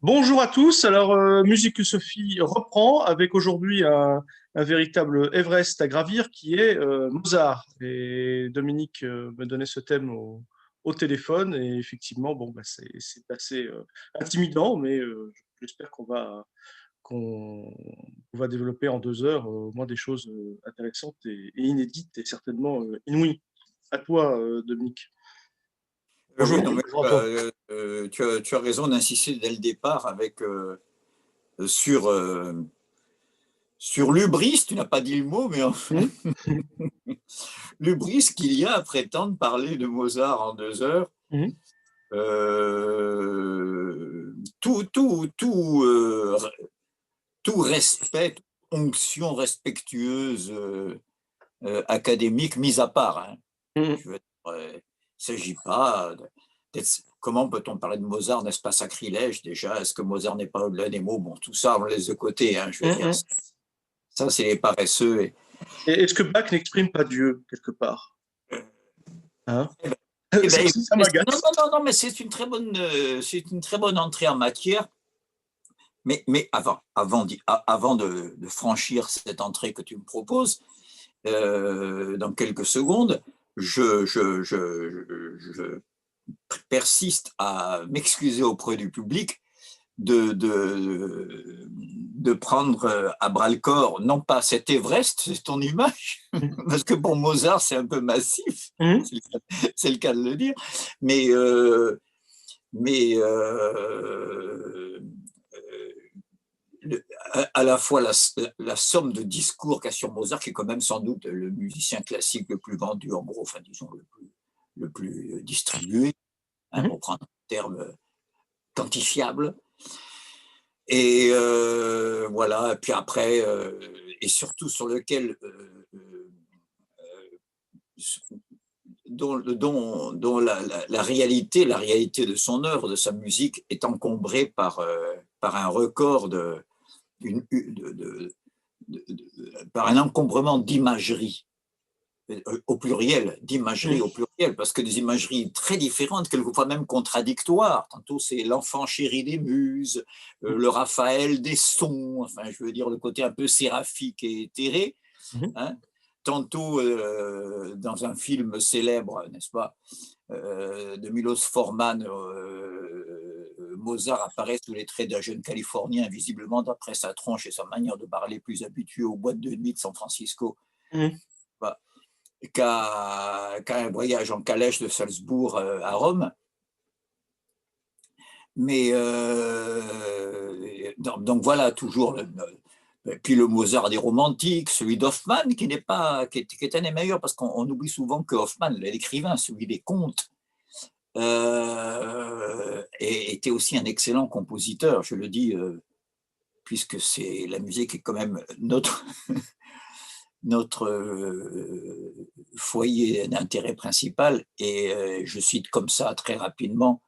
Bonjour à tous. Alors, Musique Sophie reprend avec aujourd'hui un véritable Everest à gravir qui est Mozart. Et Dominique me donnait ce thème au téléphone et effectivement, bon, bah, c'est assez intimidant, mais j'espère qu'on va développer en 2 heures au moins des choses intéressantes et inédites et certainement inouïes. À toi, Dominique. Oui, Bonjour. non, mais Bonjour à toi. tu as raison d'insister dès le départ sur, sur l'hubris, tu n'as pas dit le mot, mais enfin, Hmm. l'hubris qu'il y a à prétendre parler de Mozart en 2 heures. Hmm. Tout respect, toute onction respectueuse académique mise à part. Hein. Hmm. Je veux dire, il ne s'agit pas d'être. Comment peut-on parler de Mozart, n'est-ce pas sacrilège déjà? Est-ce que Mozart n'est pas au-delà des mots? Bon, tout ça, on le laisse de côté. Hein, je veux Hmm. dire, Hmm. ça, c'est les paresseux. Et est-ce que Bach n'exprime pas Dieu quelque part? Hein? Eh ben, eh Ça ben, aussi, ça non, m'agace. non, non, non, mais c'est une très bonne entrée en matière. Mais avant de franchir cette entrée que tu me proposes, dans quelques secondes, je persiste à m'excuser auprès du public de prendre à bras le corps, non pas cet Everest, c'est ton image, parce que pour Mozart, c'est un peu massif, Mhm. c'est le cas de le dire, mais, mais le, à la fois la somme de discours qu'a sur Mozart, qui est quand même sans doute le musicien classique le plus vendu, en gros, enfin disons le plus distribué, hein, Mhm. pour prendre un terme quantifiable. Et voilà, et puis après, et surtout sur lequel, dont la réalité, la réalité de son œuvre, de sa musique, est encombrée par un record par un encombrement d'imagerie Mhm. au pluriel, parce que des imageries très différentes, quelquefois même contradictoires. Tantôt c'est l'enfant chéri des muses, le Raphaël des sons, enfin je veux dire le côté un peu séraphique et éthéré. Mhm. Hein. Tantôt dans un film célèbre, n'est-ce pas, de Milos Forman, Mozart apparaît sous les traits d'un jeune Californien, visiblement d'après sa tronche et sa manière de parler plus habitué aux boîtes de nuit de San Francisco. Mhm. Bah, qu'à un voyage en calèche de Salzbourg à Rome. Mais donc voilà, toujours. Puis le Mozart des romantiques, celui d'Hoffmann, qui est un des meilleurs, parce qu'on oublie souvent que Hoffmann, l'écrivain, celui des contes, était aussi un excellent compositeur, je le dis, puisque c'est la musique est quand même notre foyer d'intérêt principal. Et je cite comme ça très rapidement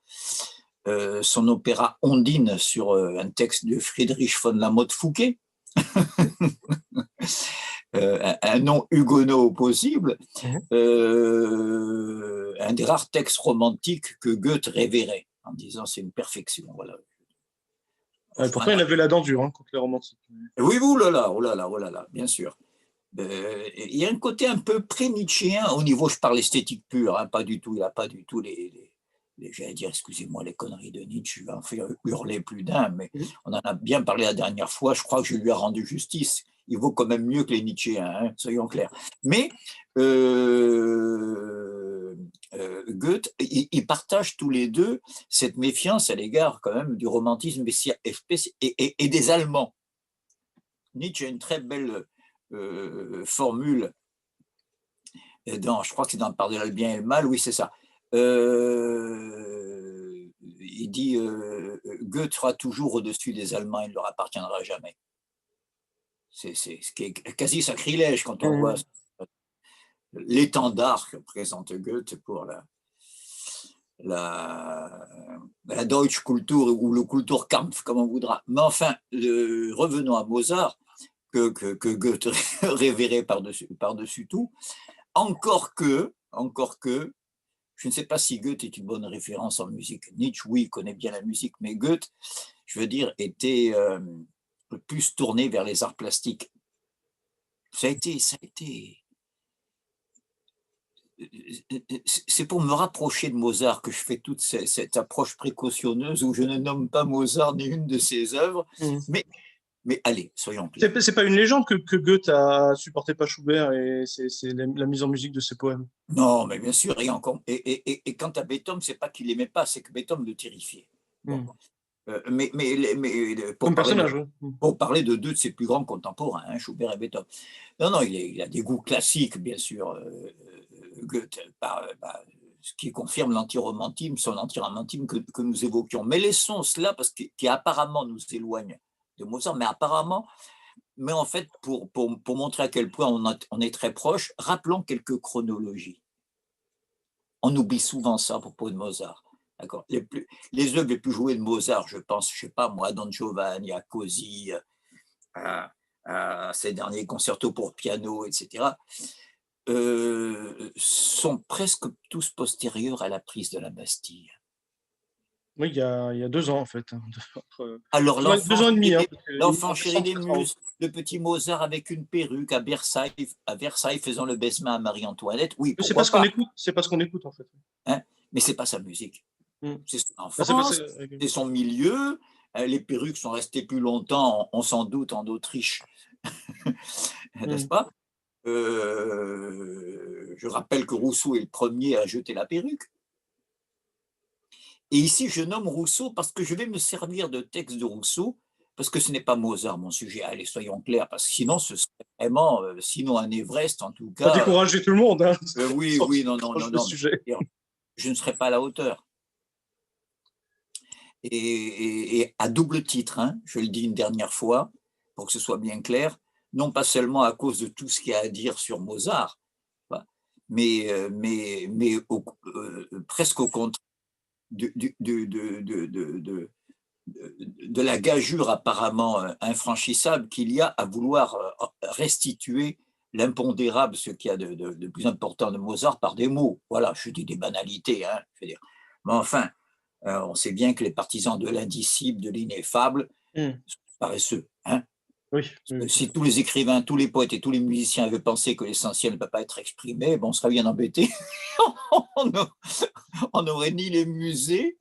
son opéra Ondine sur un texte de Friedrich von la Motte-Fouquet, un nom huguenot possible, Mhm. un des rares textes romantiques que Goethe révérait en disant c'est une perfection. Voilà. Ouais, pourtant, il avait la dent dure hein, contre les romantiques. Oui, oh là là, oh là là, oh là là, bien sûr. Il y a un côté un peu pré-nietzschéen au niveau, je parle esthétique pure, hein, pas du tout, il n'a pas du tout j'allais dire, excusez-moi, les conneries de Nietzsche, je vais en faire hurler plus d'un, mais Mhm. on en a bien parlé la dernière fois, je crois que je lui ai rendu justice. Il vaut quand même mieux que les Nietzschéens, hein, soyons clairs. Mais Goethe, ils partagent tous les deux cette méfiance à l'égard quand même du romantisme et des Allemands. Nietzsche a une très belle formule je crois que c'est dans Par-delà le bien et le mal, oui, c'est ça. Il dit Goethe sera toujours au-dessus des Allemands, il ne leur appartiendra jamais. C'est ce qui est quasi sacrilège quand on voit Mhm. l'étendard que présente Goethe pour la, la Deutsche Kultur ou le Kulturkampf, comme on voudra. Mais enfin, revenons à Mozart, que Goethe révérait par-dessus tout. Encore que, je ne sais pas si Goethe est une bonne référence en musique. Nietzsche, oui, connaît bien la musique, mais Goethe, je veux dire, était plus tourné vers les arts plastiques. Ça a été, c'est pour me rapprocher de Mozart que je fais toute cette approche précautionneuse où je ne nomme pas Mozart ni une de ses œuvres, Mmh. mais allez, soyons clairs. C'est pas une légende que Goethe a supporté pas Schubert et c'est la mise en musique de ses poèmes. Non, mais bien sûr, et quant à Beethoven, c'est pas qu'il l'aimait pas, c'est que Beethoven le terrifiait. Bon. Mmh. Mais Comme personnage, oui. pour parler de deux de ses plus grands contemporains, hein, Schubert et Beethoven. Non, non, il a des goûts classiques, bien sûr, Goethe, ce qui confirme l'antiromantisme, son antiromantisme que nous évoquions. Mais laissons cela parce qui apparemment nous éloigne de Mozart, mais en fait, pour montrer à quel point on est très proche, rappelons quelques chronologies. On oublie souvent ça à propos de Mozart. D'accord. Les œuvres les plus jouées de Mozart, je pense, je sais pas moi, Don Giovanni, à Così, à ses derniers concertos pour piano, etc., sont presque tous postérieurs à la prise de la Bastille. Oui, il y a 2 ans, en fait. Alors, 2 ans et demi. Hein, l'enfant chéri des muses, le petit Mozart avec une perruque à Versailles faisant le baisement à Marie-Antoinette, oui, C'est pourquoi pas ce qu'on pas, écoute. C'est pas ce qu'on écoute, en fait. hein, mais c'est pas sa musique. Mmh. C'est son Ah, c'est pas ça. enfance, c'est son milieu. Les perruques sont restées plus longtemps, on s'en doute, en Autriche, n'est-ce pas? Je rappelle que Rousseau est le premier à jeter la perruque. Et ici, je nomme Rousseau parce que je vais me servir de textes de Rousseau, parce que ce n'est pas Mozart mon sujet. Allez, soyons clairs, parce que sinon, ce serait vraiment, sinon un Everest en tout Pas cas. décourager tout le monde. Hein, Oui, non, sujet. Je ne serais pas à la hauteur. Et à double titre, hein, je le dis une dernière fois, pour que ce soit bien clair, non pas seulement à cause de tout ce qu'il y a à dire sur Mozart, mais presque au contraire de la gageure apparemment infranchissable qu'il y a à vouloir restituer l'impondérable, ce qu'il y a de plus important de Mozart par des mots. Voilà, je dis des banalités, hein, je veux dire. Mais enfin, on sait bien que les partisans de l'indicible, de l'ineffable, sont paresseux. Hein. Oui, oui. Si tous les écrivains, tous les poètes et tous les musiciens avaient pensé que l'essentiel ne peut pas être exprimé, bon, on serait bien embêtés. On n'aurait ni les musées,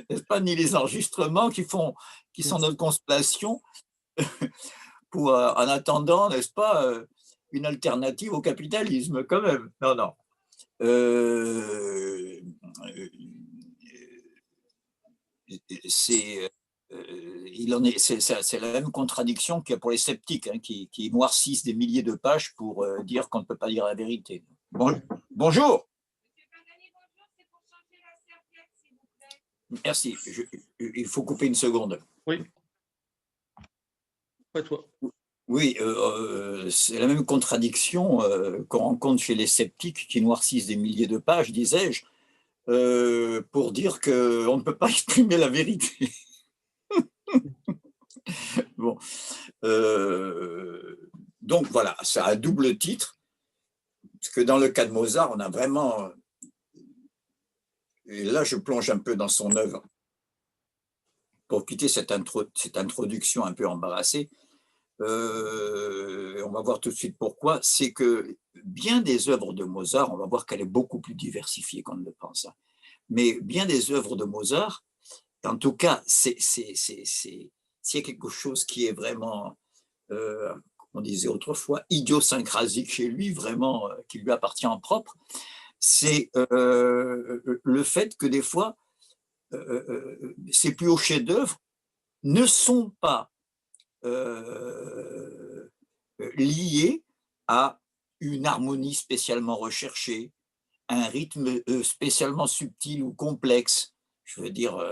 n'est-ce pas, ni les enregistrements qui sont notre consolation pour, en attendant, n'est-ce pas, une alternative au capitalisme, quand même. Non, non. C'est la même contradiction qu'il y a pour les sceptiques, hein, qui noircissent des milliers de pages pour dire qu'on ne peut pas dire la vérité. Bonjour. Merci. Il faut couper une seconde. Oui. Pas toi. Oui, c'est la même contradiction qu'on rencontre chez les sceptiques qui noircissent des milliers de pages, disais-je, pour dire qu'on ne peut pas exprimer la vérité. Bon. Donc voilà, ça a un double titre, parce que dans le cas de Mozart, on a vraiment... Et là, je plonge un peu dans son œuvre pour quitter cette introduction un peu embarrassée. On va voir tout de suite pourquoi. C'est que bien des œuvres de Mozart, on va voir qu'elle est beaucoup plus diversifiée qu'on ne le pense. Mais bien des œuvres de Mozart, en tout cas, c'est quelque chose qui est vraiment, on disait autrefois, idiosyncrasique chez lui, vraiment, qui lui appartient en propre. C'est le fait que des fois, ces plus hauts chefs-d'œuvre ne sont pas liés à une harmonie spécialement recherchée, un rythme spécialement subtil ou complexe. Je veux dire,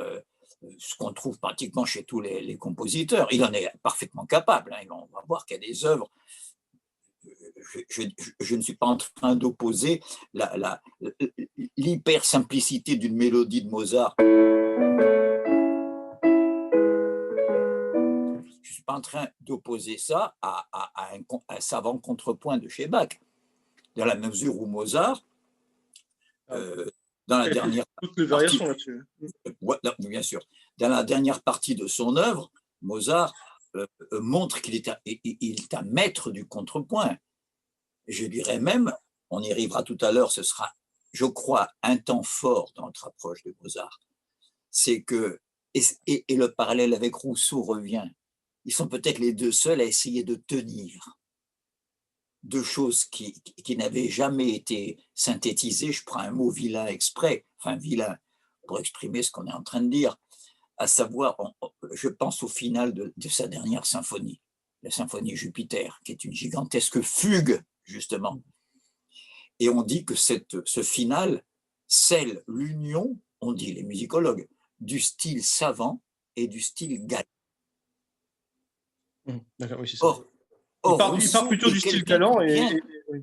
ce qu'on trouve pratiquement chez tous les compositeurs. Il en est parfaitement capable. Hein. On va voir qu'il y a des œuvres. Je ne suis pas en train d'opposer l'hyper-simplicité d'une mélodie de Mozart. Je ne suis pas en train d'opposer ça à un savant contrepoint de chez Bach, dans la mesure où Mozart, dans la dernière toutes les variations là-dessus. Ouais, bien sûr. Dans la dernière partie de son œuvre, Mozart montre qu'il est un maître du contrepoint. Je dirais même, on y arrivera tout à l'heure, ce sera, je crois, un temps fort dans notre approche de Mozart. C'est que, et le parallèle avec Rousseau revient, ils sont peut-être les deux seuls à essayer de tenir deux choses qui n'avaient jamais été synthétisées. Je prends un mot vilain exprès, enfin vilain, pour exprimer ce qu'on est en train de dire, à savoir, je pense au final de sa dernière symphonie, la symphonie Jupiter, qui est une gigantesque fugue, justement. Et on dit que ce final scelle l'union, on dit les musicologues, du style savant et du style galant. D'accord, oui, c'est ça. Or, il part plutôt du style galant oui,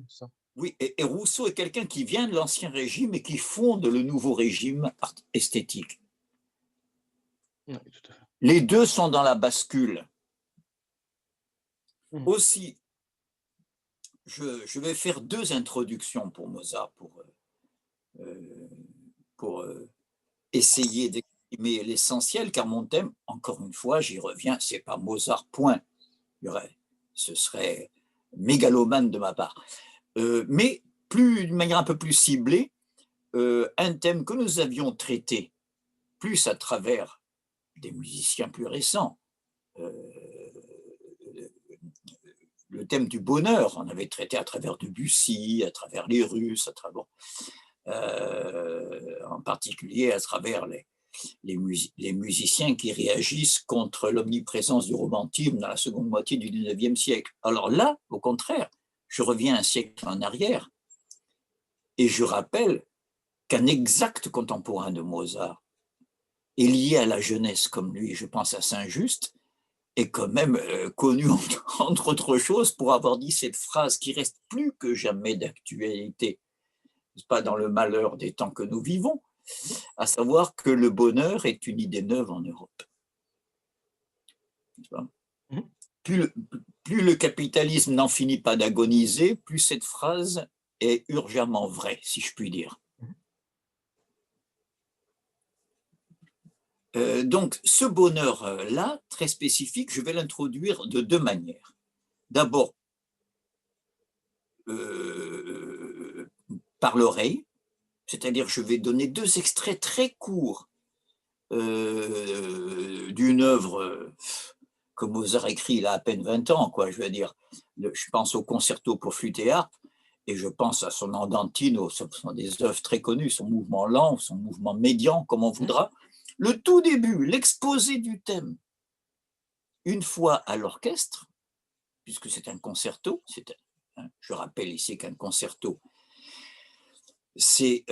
ça. Oui, et Rousseau est quelqu'un qui vient de l'ancien régime et qui fonde le nouveau régime esthétique. Oui, tout à fait. Les deux sont dans la bascule. Aussi, je vais faire deux introductions pour Mozart pour essayer d'exprimer l'essentiel, car mon thème, encore une fois, j'y reviens, c'est pas Mozart, point. Ce serait mégalomane de ma part. Mais d'une manière un peu plus ciblée, un thème que nous avions traité plus à travers des musiciens plus récents, le thème du bonheur, on avait traité à travers Debussy, à travers les Russes, à travers, en particulier à travers les musiciens qui réagissent contre l'omniprésence du romantisme dans la seconde moitié du XIXe siècle. Alors là, au contraire, je reviens un siècle en arrière et je rappelle qu'un exact contemporain de Mozart est lié à la jeunesse comme lui, je pense à Saint-Just, est quand même connu, entre autres choses, pour avoir dit cette phrase qui reste plus que jamais d'actualité, pas dans le malheur des temps que nous vivons, à savoir que le bonheur est une idée neuve en Europe. Plus le capitalisme n'en finit pas d'agoniser, plus cette phrase est urgemment vraie, si je puis dire. Donc, ce bonheur-là, très spécifique, je vais l'introduire de deux manières. D'abord, par l'oreille, c'est-à-dire je vais donner deux extraits très courts d'une œuvre que Mozart écrit il a à peine 20 ans, quoi, je veux dire. Je pense au concerto pour flûte et harpe, et je pense à son andantino, ce sont des œuvres très connues, son mouvement lent, son mouvement médian, comme on voudra. Le tout début, l'exposé du thème, une fois à l'orchestre, puisque c'est un concerto, je rappelle ici qu'un concerto, c'est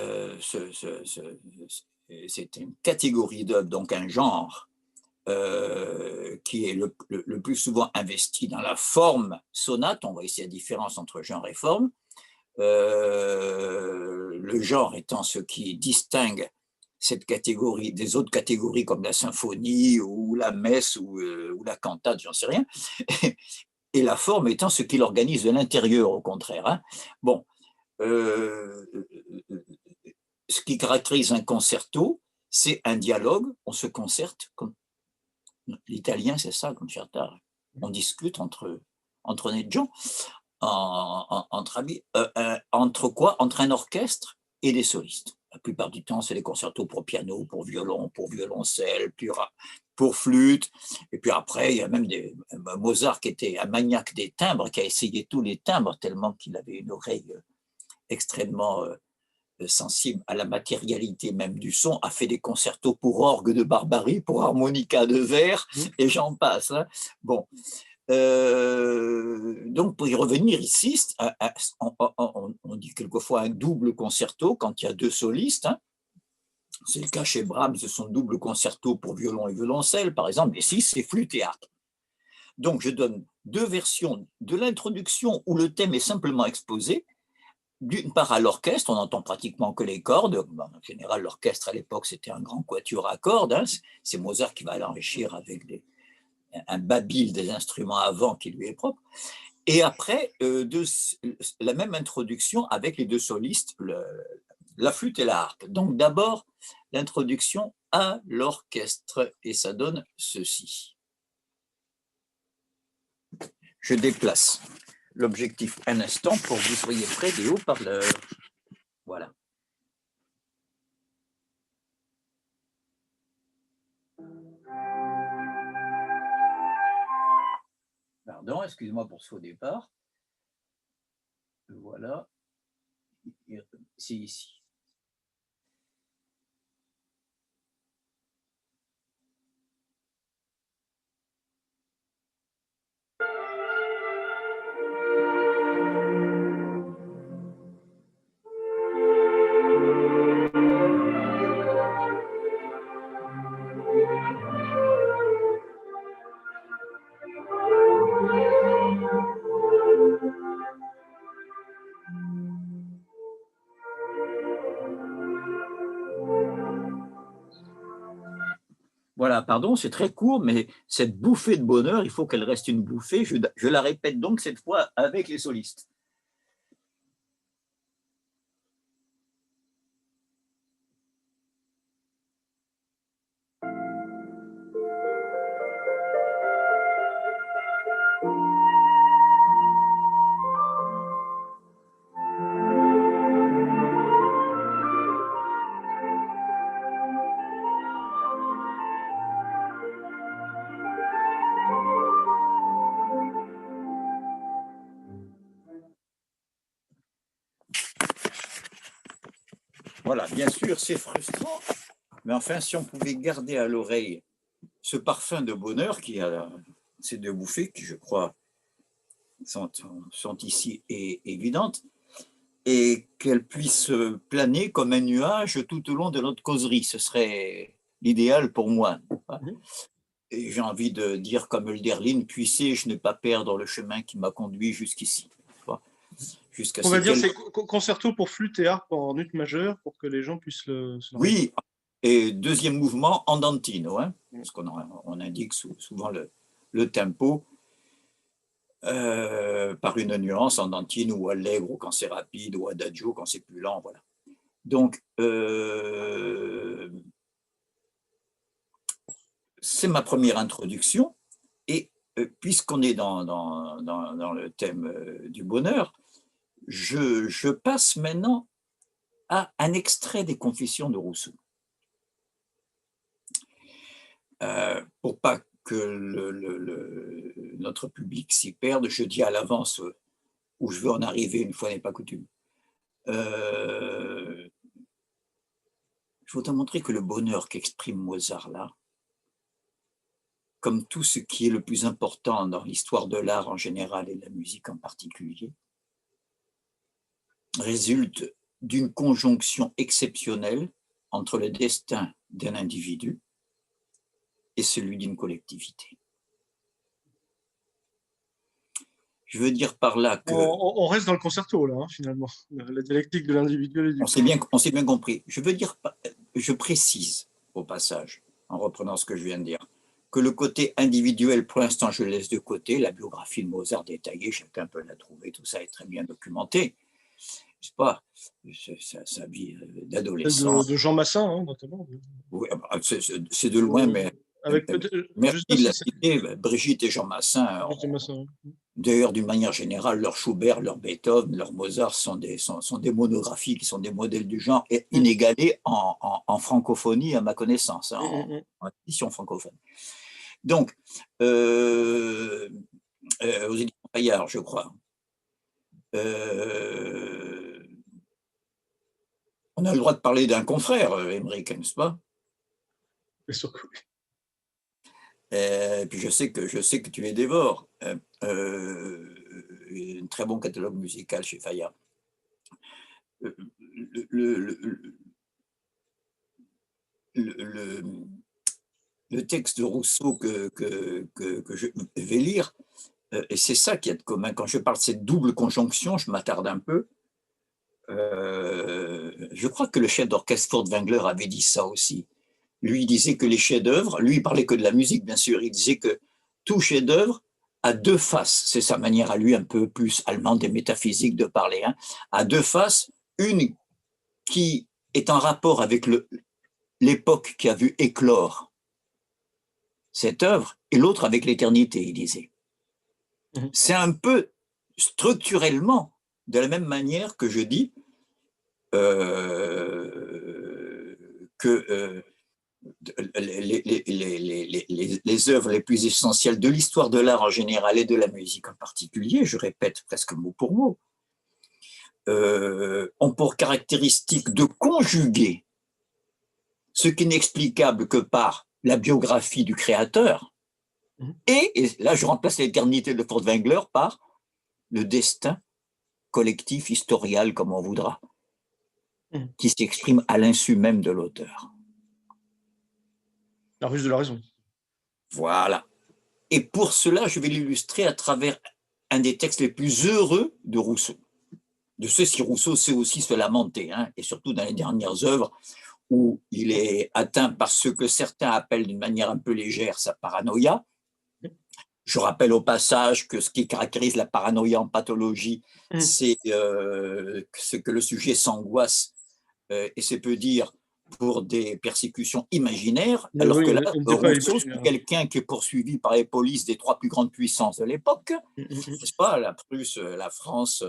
une catégorie d'œuvres, donc un genre qui est le plus souvent investi dans la forme sonate. On voit ici la différence entre genre et forme. Le genre étant ce qui distingue cette catégorie des autres catégories comme la symphonie ou la messe ou la cantate, j'en sais rien, et la forme étant ce qui l'organise de l'intérieur, au contraire. Hein. Bon, ce qui caractérise un concerto, c'est un dialogue, on se concerte, comme l'italien, c'est ça, concertare. On discute entre honnêtes gens, entre amis, entre quoi? Entre un orchestre et des solistes. La plupart du temps, c'est des concertos pour piano, pour violon, pour violoncelle, pour flûte. Et puis après, il y a même Mozart qui était un maniaque des timbres, qui a essayé tous les timbres tellement qu'il avait une oreille extrêmement sensible à la matérialité même du son, a fait des concertos pour orgue de Barbarie, pour harmonica de verre, et j'en passe. Hein. Bon. Donc, pour y revenir ici, on dit quelquefois un double concerto quand il y a deux solistes. Hein. C'est le cas chez Brahms, ce sont double concerto pour violon et violoncelle, par exemple. Ici, c'est flûte et harpe. Donc, je donne deux versions de l'introduction où le thème est simplement exposé. D'une part, à l'orchestre, on n'entend pratiquement que les cordes. En général, l'orchestre à l'époque, c'était un grand quatuor à cordes. Hein. C'est Mozart qui va l'enrichir avec un babil des instruments à vent qui lui est propre. Et après, la même introduction avec les deux solistes, la flûte et la harpe. Donc d'abord, l'introduction à l'orchestre et ça donne ceci. Je déplace l'objectif un instant pour que vous soyez près des haut-parleurs. Voilà. Pardon, excusez-moi pour ce faux départ. Voilà. C'est ici. Voilà, pardon, c'est très court, mais cette bouffée de bonheur, il faut qu'elle reste une bouffée. Je la répète donc cette fois avec les solistes. Voilà, bien sûr, c'est frustrant, mais enfin, si on pouvait garder à l'oreille ce parfum de bonheur qui a ces deux bouffées qui, je crois, sont ici et évidentes, et qu'elles puissent planer comme un nuage tout au long de notre causerie. Ce serait l'idéal pour moi. Et j'ai envie de dire comme Hölderlin, puissais-je ne pas perdre le chemin qui m'a conduit jusqu'ici. On va dire c'est concerto pour flûte et harpe en ut majeur pour que les gens puissent Oui, et deuxième mouvement andantino, hein, parce qu'on indique souvent le tempo par une nuance andantine ou allegro quand c'est rapide ou adagio quand c'est plus lent, voilà. Donc, c'est ma première introduction et puisqu'on est dans le thème du bonheur, je passe maintenant à un extrait des Confessions de Rousseau. Pour pas que notre public s'y perde, je dis à l'avance où je veux en arriver, une fois n'est pas coutume. Je voudrais montrer que le bonheur qu'exprime Mozart là, comme tout ce qui est le plus important dans l'histoire de l'art en général et de la musique en particulier, résulte d'une conjonction exceptionnelle entre le destin d'un individu et celui d'une collectivité. Je veux dire par là que… On reste dans le concerto, là, hein, finalement. La dialectique de l'individuel et du… On s'est bien compris. Je veux dire, je précise au passage, en reprenant ce que je viens de dire, que le côté individuel, pour l'instant, je le laisse de côté. La biographie de Mozart détaillée, chacun peut la trouver, tout ça est très bien documenté. C'est pas sa vie d'adolescent. De Jean Massin, hein, notamment. Oui, c'est de loin, mais… Avec merci de la citer, Brigitte et Jean Massin. D'ailleurs, d'une manière générale, leur Schubert, leur Beethoven, leur Mozart sont des monographies qui sont des modèles du genre et inégalés en francophonie, à ma connaissance, hein, en édition francophone. Donc, aux éditions Paillard, je crois. On a le droit de parler d'un confrère, Émeric, n'est-ce pas? Bien sûr que oui. Et puis je sais que tu es dévore. Un très bon catalogue musical chez Fayard. Le texte de Rousseau que je vais lire, et c'est ça qui est de commun. Quand je parle de cette double conjonction, je m'attarde un peu. Je crois que le chef d'orchestre Furtwängler avait dit ça aussi. Lui, il disait que les chefs-d'œuvre, lui, il parlait que de la musique, bien sûr, il disait que tout chef-d'œuvre a deux faces. C'est sa manière à lui un peu plus allemande et métaphysique de parler. Hein, a deux faces, une qui est en rapport avec l'époque qui a vu éclore cette œuvre et l'autre avec l'éternité, il disait. C'est un peu structurellement de la même manière que je dis que les œuvres les plus essentielles de l'histoire de l'art en général et de la musique en particulier, je répète presque mot pour mot, ont pour caractéristique de conjuguer ce qui n'est explicable que par la biographie du créateur, et là je remplace l'éternité de Furtwängler par le destin collectif, historial, comme on voudra, qui s'exprime à l'insu même de l'auteur. La ruse de la raison. Voilà. Et pour cela, je vais l'illustrer à travers un des textes les plus heureux de Rousseau. De ceci, Rousseau sait aussi se lamenter, hein, et surtout dans les dernières œuvres, où il est atteint par ce que certains appellent d'une manière un peu légère sa paranoïa. Je rappelle au passage que ce qui caractérise la paranoïa en pathologie, c'est que le sujet s'angoisse, et c'est peu dire pour des persécutions imaginaires, alors oui, que là, Rousseau, c'est quelqu'un qui est poursuivi par les polices des trois plus grandes puissances de l'époque, n'est-ce pas, la Prusse, la France,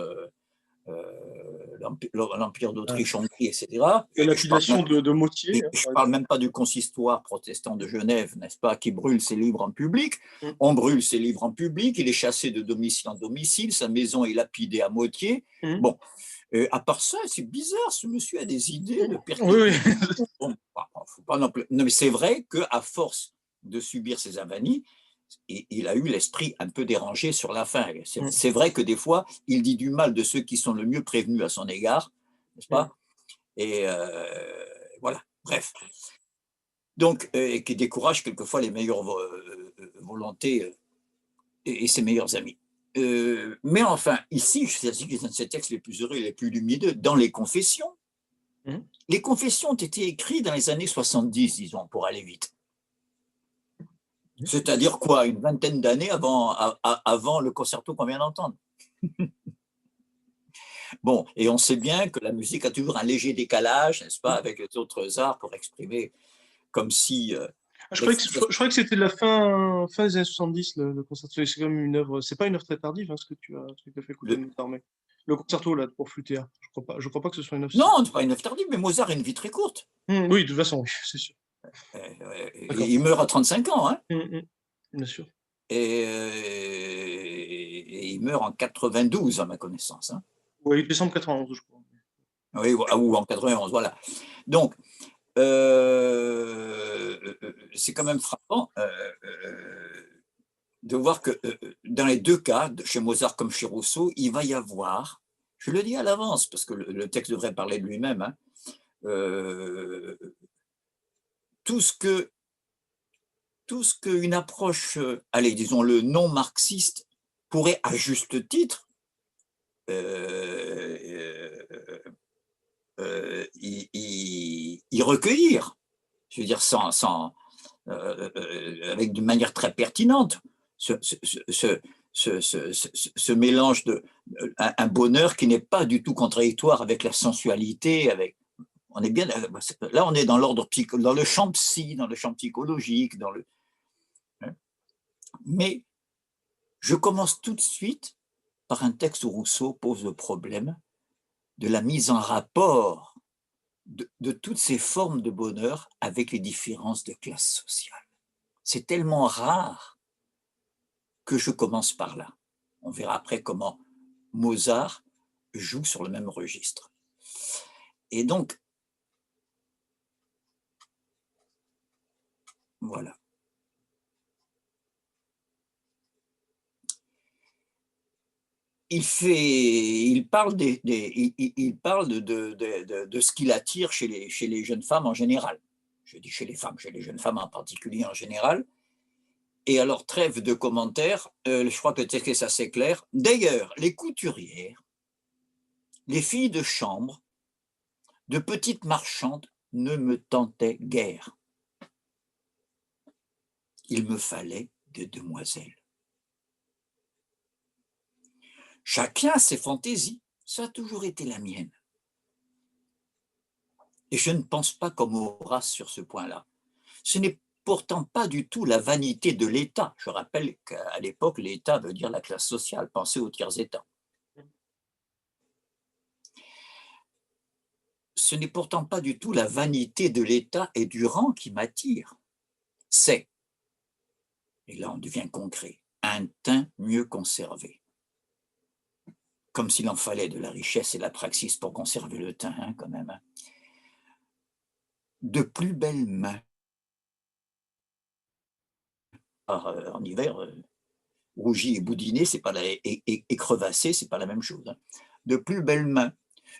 l'Empire d'Autriche-Hongrie, etc. Et lapidation de Motier. Je ne parle même pas du consistoire protestant de Genève, n'est-ce pas, qui brûle ses livres en public. On brûle ses livres en public, il est chassé de domicile en domicile, sa maison est lapidée à moitié. Bon, à part ça, c'est bizarre, ce monsieur a des idées de persécution. Bon, faut pas non plus. Non, mais c'est vrai qu'à force de subir ces avanies, il a eu l'esprit un peu dérangé sur la fin. C'est vrai que des fois, il dit du mal de ceux qui sont le mieux prévenus à son égard, n'est-ce pas? Et voilà, bref. Donc, et qui décourage quelquefois les meilleures volontés et ses meilleurs amis. Mais enfin, ici, je suis dans ces textes les plus heureux et les plus lumineux, dans les Confessions. Les Confessions ont été écrites dans les années 70, disons, pour aller vite. C'est-à-dire quoi, une vingtaine d'années avant le concerto qu'on vient d'entendre. Bon, et on sait bien que la musique a toujours un léger décalage, n'est-ce pas, avec les autres arts pour exprimer comme si... je croyais que c'était la fin des années 70, le concerto. C'est quand même une œuvre, c'est pas une œuvre très tardive, hein, ce que tu as fait écouter Mozart. Le concerto là, pour flûte. Je crois pas que ce soit une œuvre. Non, c'est pas une œuvre tardive, mais Mozart a une vie très courte. Oui, de toute façon, oui, c'est sûr. Il meurt à 35 ans, hein. Bien sûr. Et il meurt en 92, à ma connaissance. Hein. Oui, décembre 91, je crois. Oui, ou en 91, voilà. Donc, c'est quand même frappant de voir que dans les deux cas, chez Mozart comme chez Rousseau, il va y avoir, je le dis à l'avance, parce que le texte devrait parler de lui-même, hein, tout ce qu'une approche, allez, disons-le, non marxiste pourrait, à juste titre, y recueillir, je veux dire, avec d'une manière très pertinente, ce mélange de un bonheur qui n'est pas du tout contradictoire avec la sensualité, avec on est bien là, on est dans l'ordre dans le champ psy, dans le champ psychologique, mais je commence tout de suite par un texte où Rousseau pose le problème de la mise en rapport de toutes ces formes de bonheur avec les différences de classe sociale. C'est tellement rare que je commence par là. On verra après comment Mozart joue sur le même registre. Et donc, voilà. Il parle de ce qu'il attire chez les jeunes femmes en général. Je dis chez les femmes, chez les jeunes femmes en particulier en général. Et alors, trêve de commentaires, je crois que c'est assez clair. D'ailleurs, les couturières, les filles de chambre, de petites marchandes ne me tentaient guère. Il me fallait des demoiselles. Chacun a ses fantaisies, ça a toujours été la mienne. Et je ne pense pas comme Horace sur ce point-là. Ce n'est pourtant pas du tout la vanité de l'État. Je rappelle qu'à l'époque, l'État veut dire la classe sociale. Pensez aux tiers-États. Ce n'est pourtant pas du tout la vanité de l'État et du rang qui m'attire. C'est, et là on devient concret, un teint mieux conservé. Comme s'il en fallait de la richesse et la praxis pour conserver le teint, hein, quand même. De plus belles mains. En hiver, rougi et boudiné, c'est pas et crevassé, c'est pas la même chose. Hein. De plus belles mains,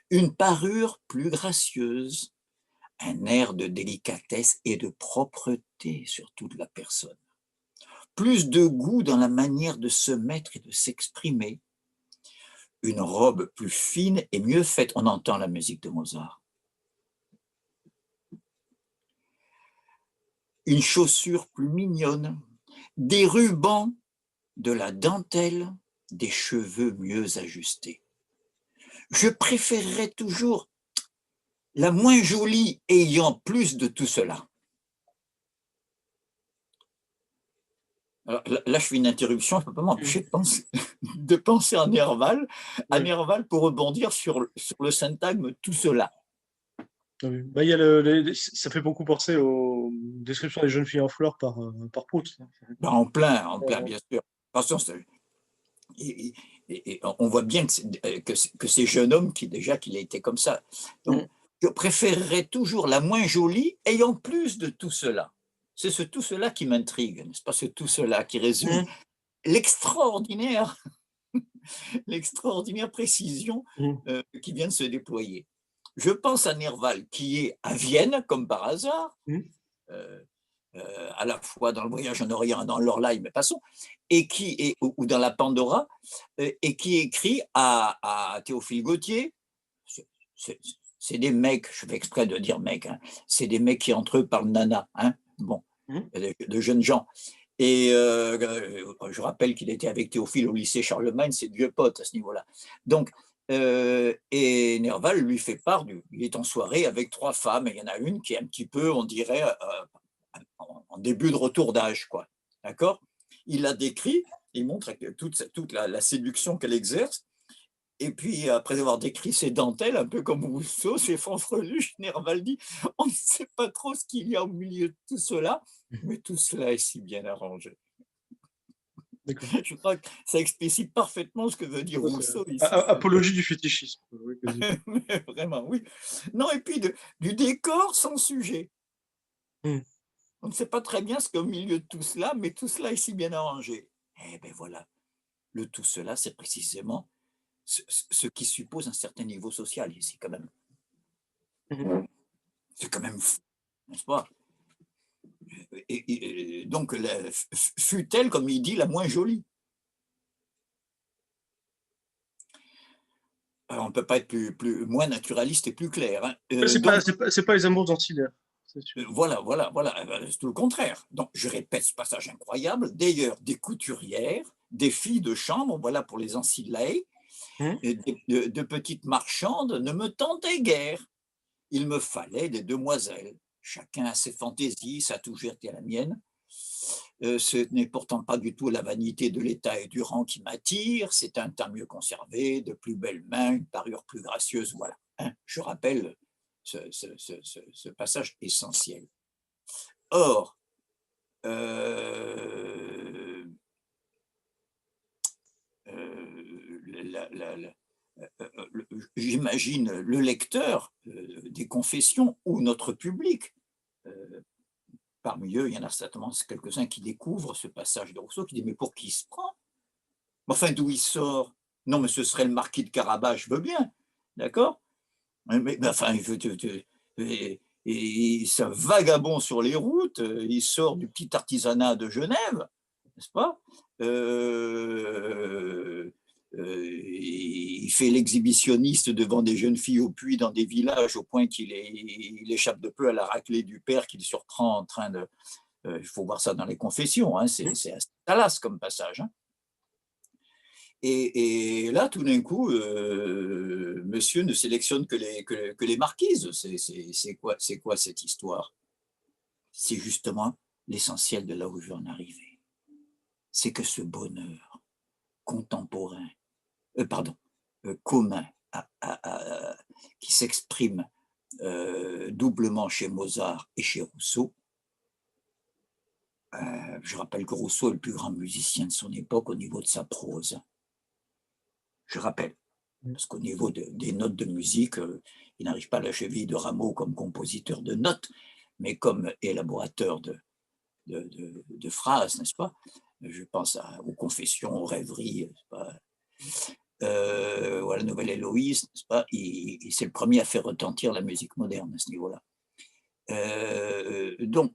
une parure plus gracieuse, un air de délicatesse et de propreté sur toute la personne. Plus de goût dans la manière de se mettre et de s'exprimer, une robe plus fine et mieux faite. On entend la musique de Mozart. Une chaussure plus mignonne, des rubans, de la dentelle, des cheveux mieux ajustés. Je préférerais toujours la moins jolie ayant plus de tout cela. Alors, là, je fais une interruption, je ne peux pas m'empêcher de penser à Nerval pour rebondir sur le syntagme tout cela. Bah, il y a ça fait beaucoup penser aux descriptions des jeunes filles en fleurs par Proust. Ben, en plein, bien sûr. Attention, et on voit bien que ces jeunes hommes qu'il a été comme ça. Donc, je préférerais toujours la moins jolie ayant plus de tout cela. C'est ce tout cela qui m'intrigue, n'est-ce pas? Ce tout cela qui résume l'extraordinaire précision qui vient de se déployer. Je pense à Nerval qui est à Vienne, comme par hasard, à la fois dans le Voyage en Orient et dans l'Orlaï, mais passons, et qui est, ou dans la Pandora, et qui écrit à Théophile Gautier. C'est des mecs, je fais exprès de dire mecs, hein, c'est des mecs qui entre eux parlent nana, hein, bon, de jeunes gens. Et je rappelle qu'il était avec Théophile au lycée Charlemagne, c'est de vieux potes à ce niveau-là. Donc, et Nerval lui fait part, il est en soirée avec 3 femmes, et il y en a une qui est un petit peu, on dirait, en début de retour d'âge, quoi. D'accord? Il la décrit, il montre toute la séduction qu'elle exerce, et puis, après avoir décrit ses dentelles, un peu comme Rousseau, ses fanfreluches, Nerval dit « On ne sait pas trop ce qu'il y a au milieu de tout cela, mais tout cela est si bien arrangé. » Je crois que ça explicite parfaitement ce que veut dire Rousseau ici. Apologie du fétichisme. Oui, vraiment, oui. Non, et puis du décor sans sujet. On ne sait pas très bien ce qu'il y a au milieu de tout cela, mais tout cela est si bien arrangé. Eh bien voilà, le tout cela, c'est précisément ce qui suppose un certain niveau social ici, quand même. C'est quand même fou, n'est-ce pas? Et donc, fut-elle, comme il dit, la moins jolie? Alors, on ne peut pas être moins naturaliste et plus clair. Hein. C'est pas les amours ancillaires. Voilà, c'est tout le contraire. Donc, je répète ce passage incroyable. D'ailleurs, des couturières, des filles de chambre, voilà pour les ancillae, de petites marchandes ne me tentaient guère. Il me fallait des demoiselles. Chacun a ses fantaisies, ça a toujours été la mienne. Ce n'est pourtant pas du tout la vanité de l'état et du rang qui m'attire, c'est un teint mieux conservé, de plus belles mains, une parure plus gracieuse, voilà. Hein, je rappelle ce passage essentiel. Or, j'imagine le lecteur des Confessions ou notre public, parmi eux, il y en a certainement quelques-uns qui découvrent ce passage de Rousseau, qui dit « Mais pour qui il se prend? Enfin, d'où il sort? Non, mais ce serait le marquis de Carabas, je veux bien, d'accord? Mais enfin, c'est un vagabond sur les routes, il sort du petit artisanat de Genève, n'est-ce pas? Il fait l'exhibitionniste devant des jeunes filles au puits dans des villages au point qu'il échappe de peu à la raclée du père qu'il surprend en train de... Il faut voir ça dans les Confessions, hein, c'est salace comme passage. Hein. Et là, tout d'un coup, monsieur ne sélectionne que les marquises. C'est quoi cette histoire? C'est justement l'essentiel de là où je veux en arriver. C'est que ce bonheur contemporain, commun, qui s'exprime doublement chez Mozart et chez Rousseau. Je rappelle que Rousseau est le plus grand musicien de son époque au niveau de sa prose. Je rappelle, parce qu'au niveau des notes de musique, il n'arrive pas à la cheville de Rameau comme compositeur de notes, mais comme élaborateur de phrases, n'est-ce pas? Je pense aux confessions, aux rêveries, ou à la nouvelle Héloïse, n'est-ce pas? C'est le premier à faire retentir la musique moderne à ce niveau-là. Donc,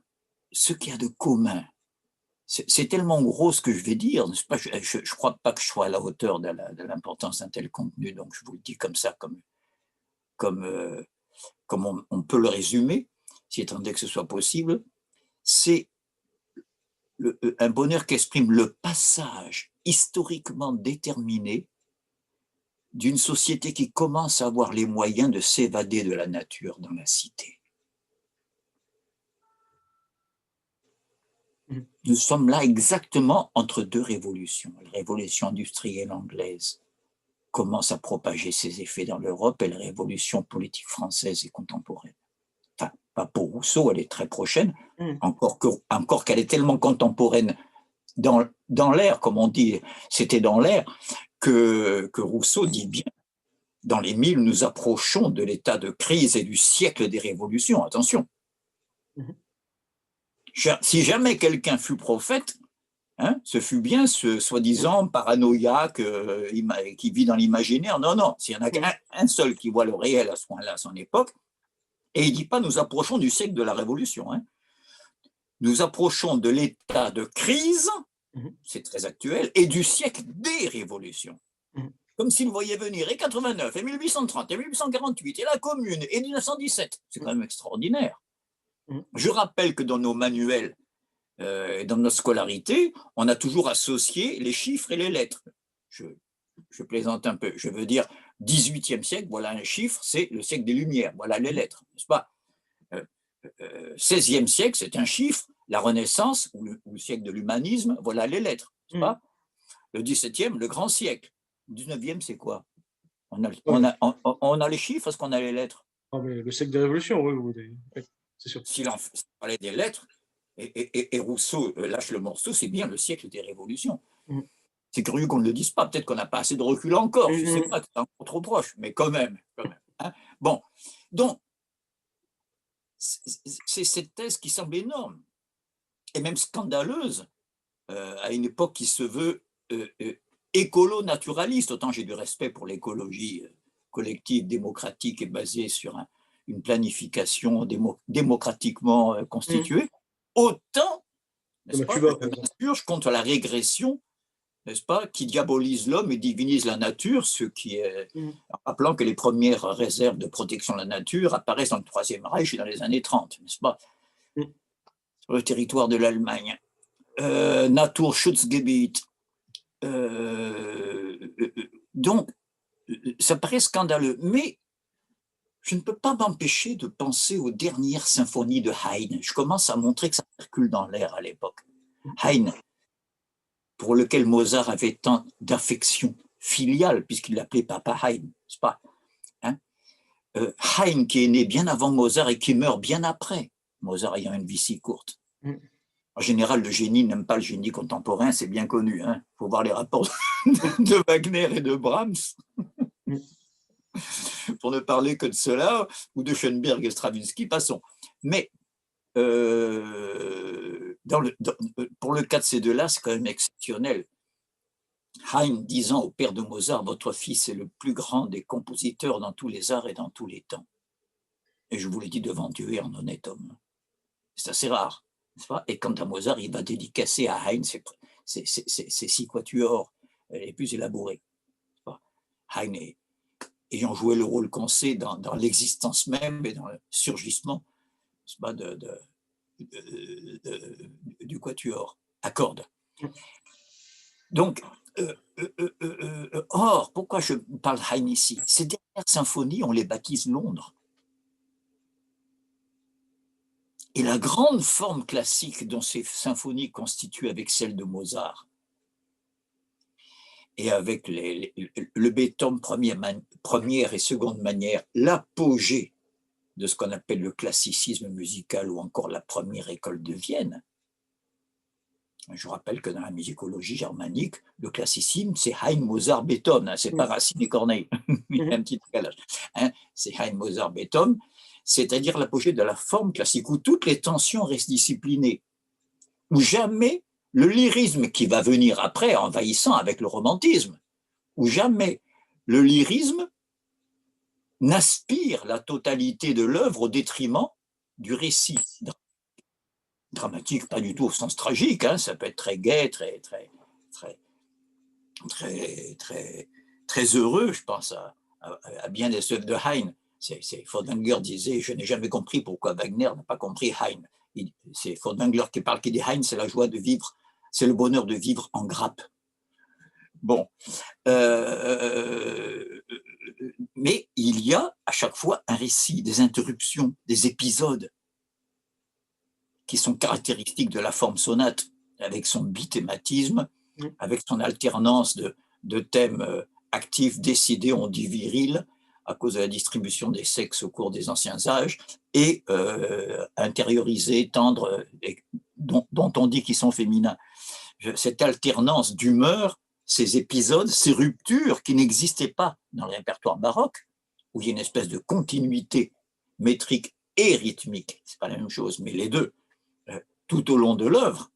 ce qu'il y a de commun, c'est tellement gros ce que je vais dire, n'est-ce pas? Je ne crois pas que je sois à la hauteur de l'importance d'un tel contenu, donc je vous le dis comme ça, comme on peut le résumer, si étant donné que ce soit possible. C'est un bonheur qui exprime le passage historiquement déterminé d'une société qui commence à avoir les moyens de s'évader de la nature dans la cité. Nous sommes là exactement entre deux révolutions. La révolution industrielle anglaise commence à propager ses effets dans l'Europe et la révolution politique française et contemporaine. Enfin, pas pour Rousseau, elle est très prochaine, encore qu'elle est tellement contemporaine dans l'air, comme on dit, c'était dans l'air, que Rousseau dit bien, dans les 1000, nous approchons de l'état de crise et du siècle des révolutions. Attention. Si jamais quelqu'un fut prophète, ce fut bien ce soi-disant paranoïaque qui vit dans l'imaginaire. Non, non, s'il y en a qu'un seul qui voit le réel à ce point-là, à son époque, et il ne dit pas nous approchons du siècle de la Révolution. Nous approchons de l'état de crise, c'est très actuel, et du siècle des révolutions. Comme s'il voyait venir et 89, et 1830, et 1848, et la Commune, et 1917. C'est quand même extraordinaire. Je rappelle que dans nos manuels, dans notre scolarité, on a toujours associé les chiffres et les lettres. Je plaisante un peu. Je veux dire, 18e siècle, voilà un chiffre, c'est le siècle des Lumières, voilà les lettres, n'est-ce pas? 16e siècle, c'est un chiffre, la Renaissance, ou le siècle de l'humanisme, voilà les lettres, n'est-ce pas? Le 17e, le grand siècle. Le 19e, c'est quoi? On a les chiffres, est-ce qu'on a les lettres? Mais le siècle des révolutions, oui, c'est sûr. S'il parlait des lettres, et Rousseau lâche le morceau, c'est bien le siècle des révolutions. C'est curieux qu'on ne le dise pas, peut-être qu'on n'a pas assez de recul encore, je ne sais pas, c'est encore trop proche, mais quand même. Bon, donc, c'est cette thèse qui semble énorme, et même scandaleuse, à une époque qui se veut écolo-naturaliste. Autant j'ai du respect pour l'écologie collective, démocratique et basée sur une planification démocratiquement constituée, autant, n'est-ce pas, bien sûr, je contre la régression, n'est-ce pas, qui diabolise l'homme et divinise la nature, ce qui est, rappelant que les premières réserves de protection de la nature apparaissent dans le Troisième Reich et dans les années 30, n'est-ce pas, sur le territoire de l'Allemagne. Naturschutzgebiet. Donc, ça paraît scandaleux, mais je ne peux pas m'empêcher de penser aux dernières symphonies de Haydn. Je commence à montrer que ça circule dans l'air à l'époque. Haydn, pour lequel Mozart avait tant d'affection filiale, puisqu'il l'appelait Papa Haydn, n'est-ce pas? Haydn, qui est né bien avant Mozart et qui meurt bien après, Mozart ayant une vie si courte. En général, le génie n'aime pas le génie contemporain, c'est bien connu. Il faut voir les rapports de Wagner et de Brahms. Pour ne parler que de cela, ou de Schoenberg et Stravinsky, passons. Mais pour le cas de ces deux-là, c'est quand même exceptionnel. Haydn disant au père de Mozart, votre fils est le plus grand des compositeurs dans tous les arts et dans tous les temps. Et je vous l'ai dit devant Dieu et en honnête homme. C'est assez rare. Et quant à Mozart, il va dédicacer à Haydn ses 6 quatuors les plus élaborés. Haydn ayant joué le rôle qu'on sait dans l'existence même et dans le surgissement du quatuor à cordes. Donc, or, pourquoi je parle Haydn ici? Ces dernières symphonies, on les baptise Londres. Et la grande forme classique dont ces symphonies constituent avec celle de Mozart, et avec le Beethoven première et seconde manière, l'apogée de ce qu'on appelle le classicisme musical ou encore la première école de Vienne. Je vous rappelle que dans la musicologie germanique, le classicisme, c'est Haydn, Mozart, Beethoven, hein, c'est pas Racine et Corneille, il y a un petit décalage. Hein, c'est Haydn, Mozart, Beethoven, c'est-à-dire l'apogée de la forme classique où toutes les tensions restent disciplinées, où jamais le lyrisme qui va venir après, envahissant avec le romantisme, où jamais le lyrisme n'aspire la totalité de l'œuvre au détriment du récit dramatique, pas du tout au sens tragique, hein, ça peut être très gai, très heureux, je pense à bien des œuvres de Haydn. Furtwängler disait, je n'ai jamais compris pourquoi Wagner n'a pas compris Haydn. C'est Furtwängler qui dit Haydn, c'est la joie de vivre, c'est le bonheur de vivre en grappe. Bon, mais il y a à chaque fois un récit, des interruptions, des épisodes qui sont caractéristiques de la forme sonate, avec son bithématisme, avec son alternance de thèmes actifs, décidés, on dit virils, à cause de la distribution des sexes au cours des anciens âges, et intériorisés, tendres, dont on dit qu'ils sont féminins. Cette alternance d'humeur, ces épisodes, ces ruptures qui n'existaient pas dans le répertoire baroque, où il y a une espèce de continuité métrique et rythmique, c'est pas la même chose, mais les deux, tout au long de l'œuvre.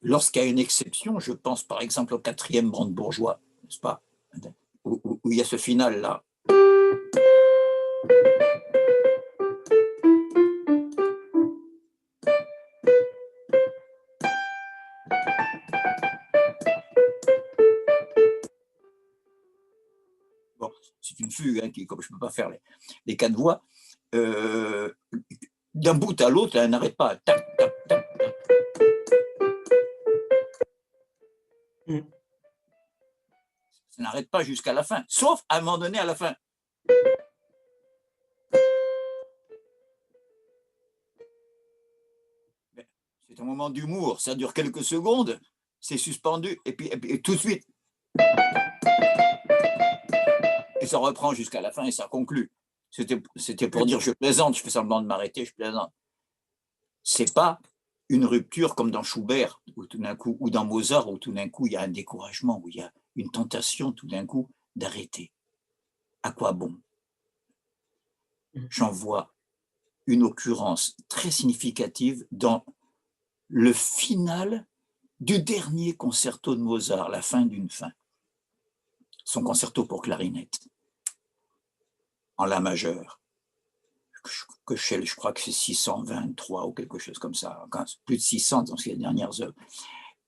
Lorsqu'il y a une exception, je pense par exemple au 4e brandebourgeois, n'est-ce pas, où il y a ce final-là. Bon, c'est une fugue, hein, comme je ne peux pas faire les quatre voix. D'un bout à l'autre, elle n'arrête pas. Tac, tac, tac, tac. Ça n'arrête pas jusqu'à la fin, sauf à un moment donné à la fin. C'est un moment d'humour, ça dure quelques secondes, c'est suspendu, et puis tout de suite. Et ça reprend jusqu'à la fin et ça conclut. C'était pour dire je plaisante, je fais semblant de m'arrêter, je plaisante. C'est pas une rupture comme dans Schubert où tout d'un coup, ou dans Mozart où tout d'un coup il y a un découragement, où il y a une tentation tout d'un coup d'arrêter. À quoi bon? J'en vois une occurrence très significative dans le final du dernier concerto de Mozart, la fin d'une fin, son concerto pour clarinette, en la majeure, que je crois que c'est 623 ou quelque chose comme ça, plus de 600 dans ces dernières œuvres.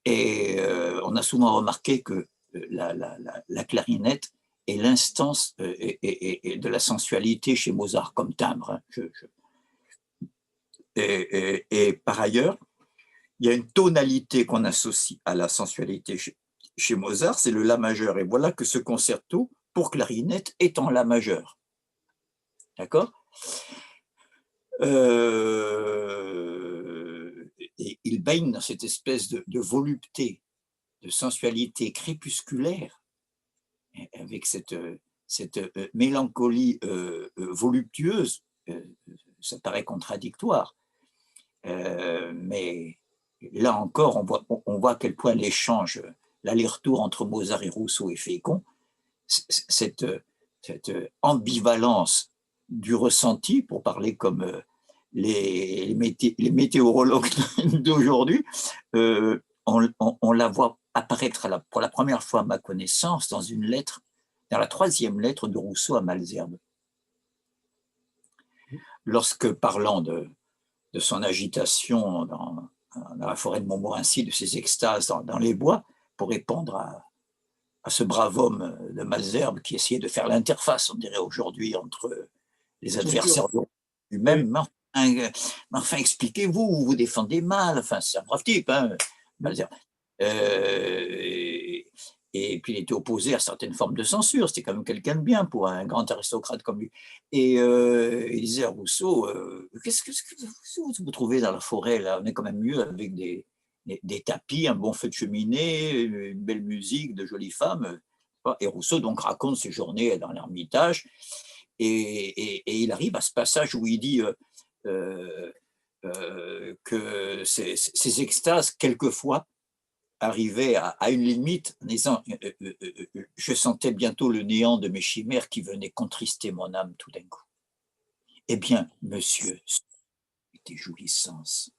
Et on a souvent remarqué que la clarinette est l'instance de la sensualité chez Mozart comme timbre. Et par ailleurs, il y a une tonalité qu'on associe à la sensualité chez Mozart, c'est le La majeur. Et voilà que ce concerto pour clarinette est en La majeur. D'accord? Et il baigne dans cette espèce de volupté, de sensualité crépusculaire, avec cette mélancolie voluptueuse. Ça paraît contradictoire. Mais là encore, on voit à quel point l'échange, l'aller-retour entre Mozart et Rousseau est fécond, cette ambivalence du ressenti, pour parler comme les météorologues d'aujourd'hui, on la voit apparaître pour la première fois à ma connaissance dans une lettre, dans la 3e lettre de Rousseau à Malesherbes. Lorsque, parlant de son agitation dans la forêt de Montmorency, de ses extases dans les bois, pour répondre à ce brave homme de Malesherbes qui essayait de faire l'interface, on dirait aujourd'hui, entre les adversaires de lui-même. Oui. Enfin, expliquez-vous, vous vous défendez mal. Enfin, c'est un brave type, hein, Malesherbes. Et puis il était opposé à certaines formes de censure. C'était quand même quelqu'un de bien pour un grand aristocrate comme lui. Et il disait à Rousseau, qu'est-ce que vous trouvez dans la forêt là? On est quand même mieux avec des tapis, un bon feu de cheminée, une belle musique, de jolies femmes. Et Rousseau donc raconte ses journées dans l'Ermitage. Et il arrive à ce passage où il dit que ces extases, quelquefois, arrivaient à une limite en disant je sentais bientôt le néant de mes chimères qui venaient contrister mon âme tout d'un coup. Eh bien, monsieur, c'était jouissance,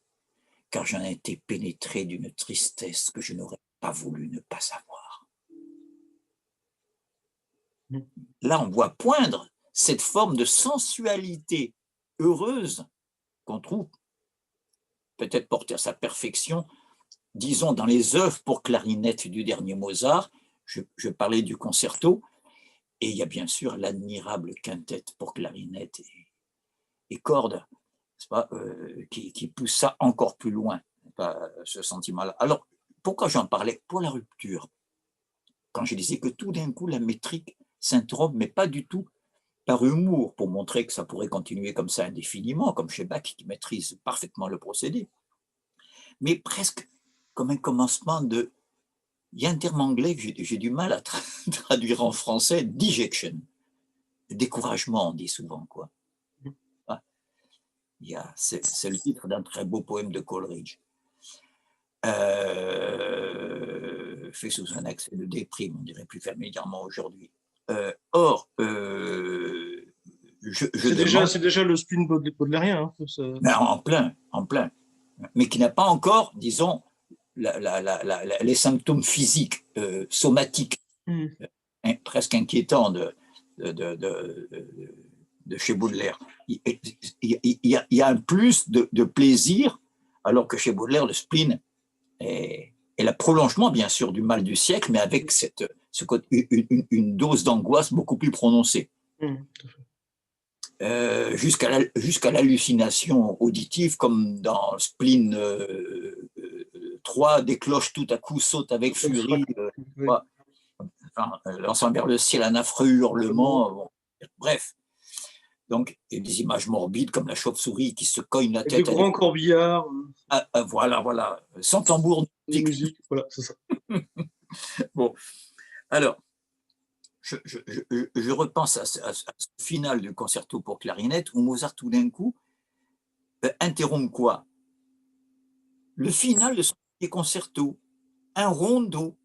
car j'en étais pénétré d'une tristesse que je n'aurais pas voulu ne pas savoir. Là, on voit poindre cette forme de sensualité heureuse qu'on trouve peut-être portée à sa perfection, disons, dans les œuvres pour clarinette du dernier Mozart. Je parlais du concerto, et il y a bien sûr l'admirable quintette pour clarinette et cordes, qui pousse ça encore plus loin, ce sentiment-là. Alors, pourquoi j'en parlais? Pour la rupture. Quand je disais que tout d'un coup, la métrique s'interrompt, mais pas du tout par humour, pour montrer que ça pourrait continuer comme ça indéfiniment, comme chez Bach, qui maîtrise parfaitement le procédé, mais presque comme un commencement de... Il y a un terme anglais que j'ai du mal à traduire en français, dejection. Découragement, on dit souvent, quoi. C'est le titre d'un très beau poème de Coleridge. Fait sous un accès de déprime, on dirait plus familièrement aujourd'hui. Or, c'est déjà le spleen baudelairien. Ben, en plein. Mais qui n'a pas encore, disons, les symptômes physiques, somatiques, presque inquiétants de chez Baudelaire. Il y a un plus de plaisir, alors que chez Baudelaire, le spleen est le prolongement, bien sûr, du mal du siècle, mais avec une dose d'angoisse beaucoup plus prononcée. Jusqu'à l'hallucination auditive, comme dans Spleen 3, des cloches tout à coup sautent avec furie, lançant vers le ciel un affreux hurlement. Bon, bref. Donc, il y a des images morbides comme la chauve-souris qui se cogne la tête. Des grands corbillards. Voilà. Sans tambour. Musique, voilà, c'est ça. Bon, alors, je repense à ce final du concerto pour clarinette où Mozart, tout d'un coup, interrompt quoi? Le final de son concerto, un rondo.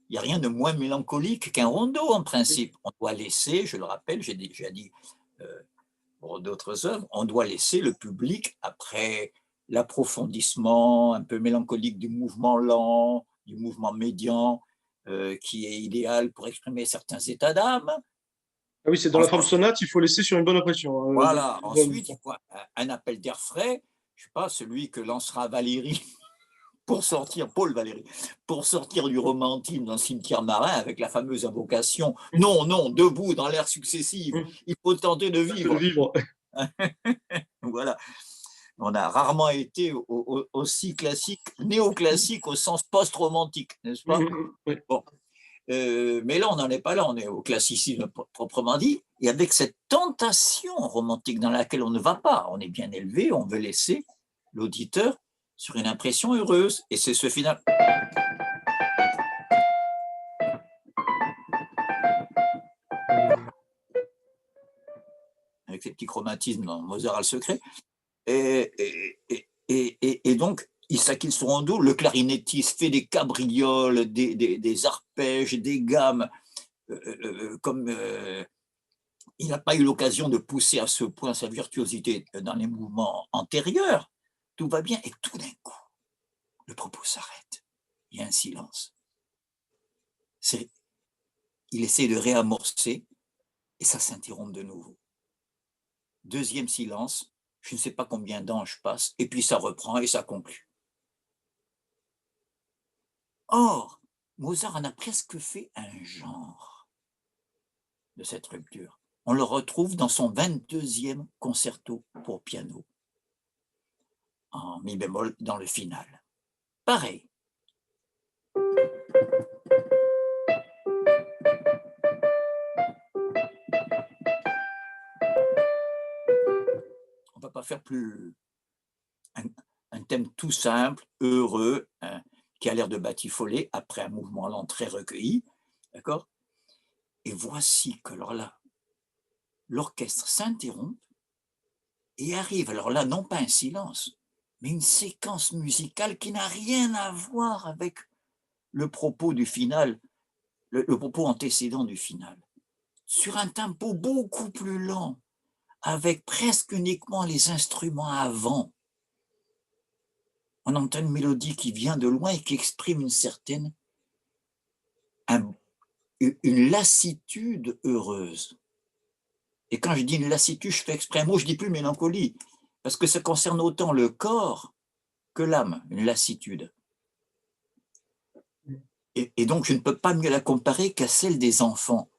Il n'y a rien de moins mélancolique qu'un rondo, en principe. On doit laisser, je le rappelle, j'ai déjà dit pour d'autres œuvres, on doit laisser le public, après l'approfondissement un peu mélancolique du mouvement lent, du mouvement médian, qui est idéal pour exprimer certains états d'âme. Ah oui, c'est dans la forme sonate, il faut laisser sur une bonne impression. Voilà, ensuite, il faut un appel d'air frais, je ne sais pas, celui que lancera Valérie Paul Valéry, pour sortir du romantisme dans le cimetière marin avec la fameuse invocation « Non, debout dans l'air successif, il faut tenter de vivre. » Voilà. On a rarement été aussi classique, néoclassique au sens post-romantique, n'est-ce pas? Bon. Mais là, on n'en est pas là, on est au classicisme proprement dit, et avec cette tentation romantique dans laquelle on ne va pas. On est bien élevé, on veut laisser l'auditeur sur une impression heureuse, et c'est ce final. Avec ces petits chromatismes dans Mozart a le secret. Et donc, il s'acquitte son rondo, le clarinettiste fait des cabrioles, des arpèges, des gammes, comme il n'a pas eu l'occasion de pousser à ce point sa virtuosité dans les mouvements antérieurs. Tout va bien, et tout d'un coup, le propos s'arrête. Il y a un silence. Il essaie de réamorcer, et ça s'interrompt de nouveau. Deuxième silence, je ne sais pas combien d'anges passent, et puis ça reprend et ça conclut. Or, Mozart en a presque fait un genre de cette rupture. On le retrouve dans son 22e concerto pour piano, en mi bémol dans le final. Pareil. On ne va pas faire plus un thème tout simple, heureux, hein, qui a l'air de batifoler après un mouvement lent très recueilli, d'accord? Et voici que, alors là, l'orchestre s'interrompt et arrive, alors là, non pas un silence, mais une séquence musicale qui n'a rien à voir avec le propos du final, le propos antécédent du final, sur un tempo beaucoup plus lent, avec presque uniquement les instruments avant. On entend une mélodie qui vient de loin et qui exprime une certaine, une lassitude heureuse. Et quand je dis une lassitude, je fais exprès un mot, je ne dis plus mélancolie, parce que ça concerne autant le corps que l'âme, une lassitude. Et donc, je ne peux pas mieux la comparer qu'à celle des enfants.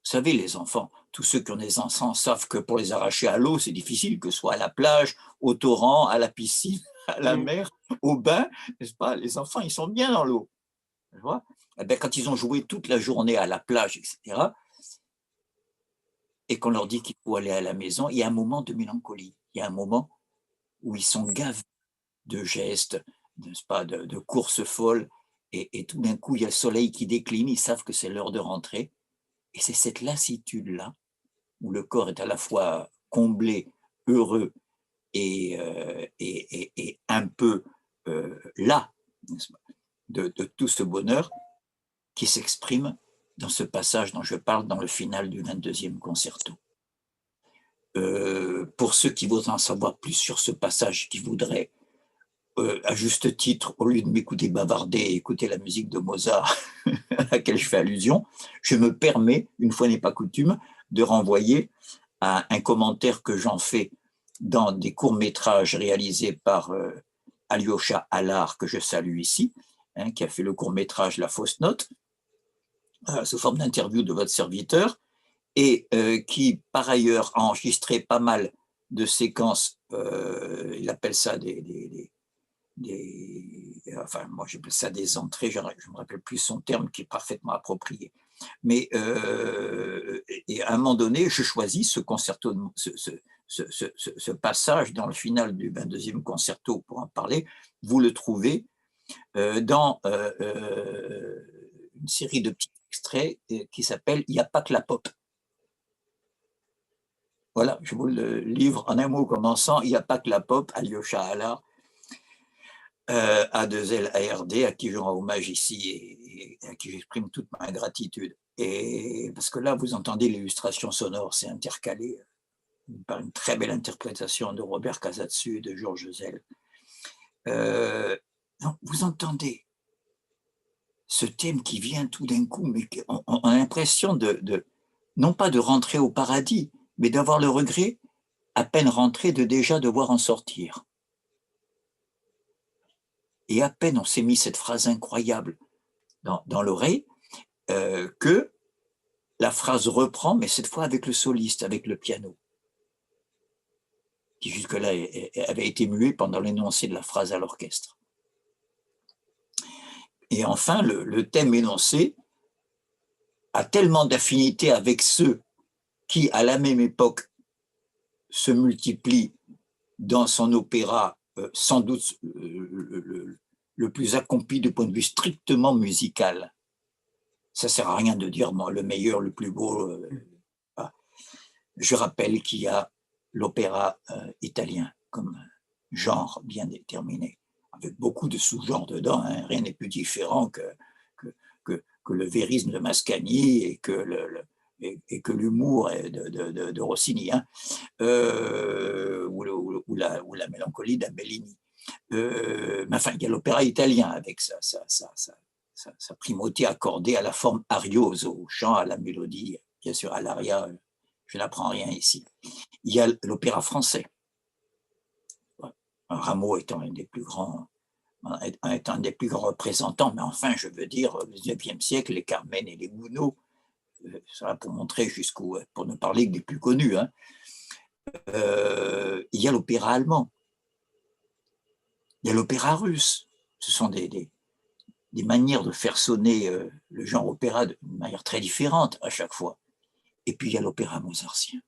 Vous savez, les enfants, tous ceux qui ont des enfants savent que pour les arracher à l'eau, c'est difficile, que ce soit à la plage, au torrent, à la piscine, à la mer, au bain, n'est-ce pas? Les enfants, ils sont bien dans l'eau. Tu vois? Eh bien, quand ils ont joué toute la journée à la plage, etc., et qu'on leur dit qu'il faut aller à la maison, il y a un moment de mélancolie. Il y a un moment où ils sont gavés de gestes, n'est-ce pas, de courses folles, et tout d'un coup, il y a le soleil qui décline, ils savent que c'est l'heure de rentrer, et c'est cette lassitude-là, où le corps est à la fois comblé, heureux, et un peu las de tout ce bonheur qui s'exprime dans ce passage dont je parle dans le final du 22e concerto. Pour ceux qui voudraient en savoir plus sur ce passage, qui voudraient, à juste titre, au lieu de m'écouter bavarder et écouter la musique de Mozart à laquelle je fais allusion, je me permets, une fois n'est pas coutume, de renvoyer à un commentaire que j'en fais dans des courts-métrages réalisés par Alyosha Allar, que je salue ici, hein, qui a fait le court-métrage La fausse note, sous forme d'interview de votre serviteur, et qui, par ailleurs, a enregistré pas mal de séquences, il appelle ça enfin, moi j'appelle ça des entrées, je ne me rappelle plus son terme qui est parfaitement approprié. Mais et à un moment donné, je choisis ce concerto, ce passage dans le final du 22e concerto pour en parler. Vous le trouvez dans une série de petits extraits qui s'appelle « Il n'y a pas que la pop ». Voilà, je vous le livre en un mot commençant. Il n'y a pas que la pop, Alyosha Allar, A2L ARD, à qui je rends hommage ici et à qui j'exprime toute ma gratitude. Et parce que là, vous entendez l'illustration sonore, c'est intercalé par une très belle interprétation de Robert Casatsu et de Georges Zell. Vous entendez ce thème qui vient tout d'un coup, mais on a l'impression non pas de rentrer au paradis, mais d'avoir le regret, à peine rentré, de déjà devoir en sortir. Et à peine on s'est mis cette phrase incroyable dans l'oreille, que la phrase reprend, mais cette fois avec le soliste, avec le piano, qui jusque-là avait été muet pendant l'énoncé de la phrase à l'orchestre. Et enfin, le thème énoncé a tellement d'affinité avec ceux qui, à la même époque, se multiplient dans son opéra, sans doute le plus accompli du point de vue strictement musical. Ça ne sert à rien de dire moi, le meilleur, le plus beau. Je rappelle qu'il y a l'opéra italien comme genre bien déterminé, avec beaucoup de sous-genres dedans. Hein. Rien n'est plus différent que le vérisme de Mascagni et que l'humour de Rossini, hein. Ou la mélancolie d'Abellini. Mais enfin, il y a l'opéra italien avec sa primauté accordée à la forme ariose, au chant, à la mélodie, bien sûr à l'aria, je n'apprends rien ici. Il y a l'opéra français. Rameau étant un des plus grands représentants, mais enfin, je veux dire, au XIXe siècle, les Carmen et les Gounod, ça pour montrer pour ne parler que des plus connus. Hein. Il y a l'opéra allemand. Il y a l'opéra russe. Ce sont des des manières de faire sonner le genre opéra d'une manière très différente à chaque fois. Et puis il y a l'opéra mozartien.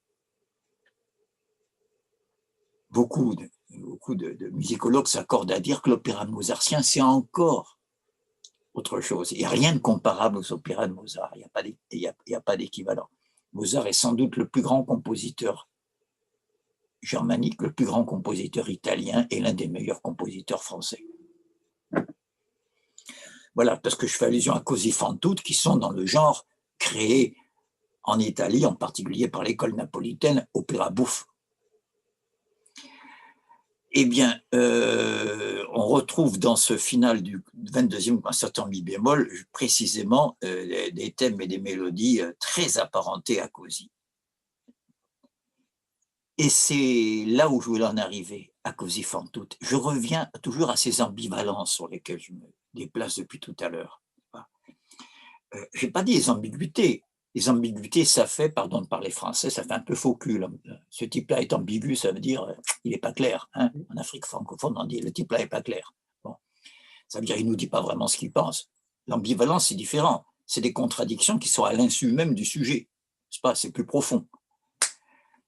Beaucoup de musicologues s'accordent à dire que l'opéra mozartien, c'est encore autre chose. Il n'y a rien de comparable aux opéras de Mozart. Il n'y a pas d'équivalent. Mozart est sans doute le plus grand compositeur germanique, le plus grand compositeur italien et l'un des meilleurs compositeurs français. Voilà, parce que je fais allusion à Così fan tutte, qui sont dans le genre créé en Italie, en particulier par l'école napolitaine, opéra bouffe. Eh bien, on retrouve dans ce final du 22e concerto en mi bémol précisément des thèmes et des mélodies très apparentés à Così. Et c'est là où je voulais en arriver, à Così fan tutte. Je reviens toujours à ces ambivalences sur lesquelles je me déplace depuis tout à l'heure. Je n'ai pas dit les ambiguïtés. Les ambiguïtés, ça fait, pardon de parler français, ça fait un peu faux cul. Ce type-là est ambigu, ça veut dire il n'est pas clair. Hein. En Afrique francophone, on dit le type-là n'est pas clair. Bon. Ça veut dire qu'il ne nous dit pas vraiment ce qu'il pense. L'ambivalence, c'est différent. C'est des contradictions qui sont à l'insu même du sujet. C'est plus profond.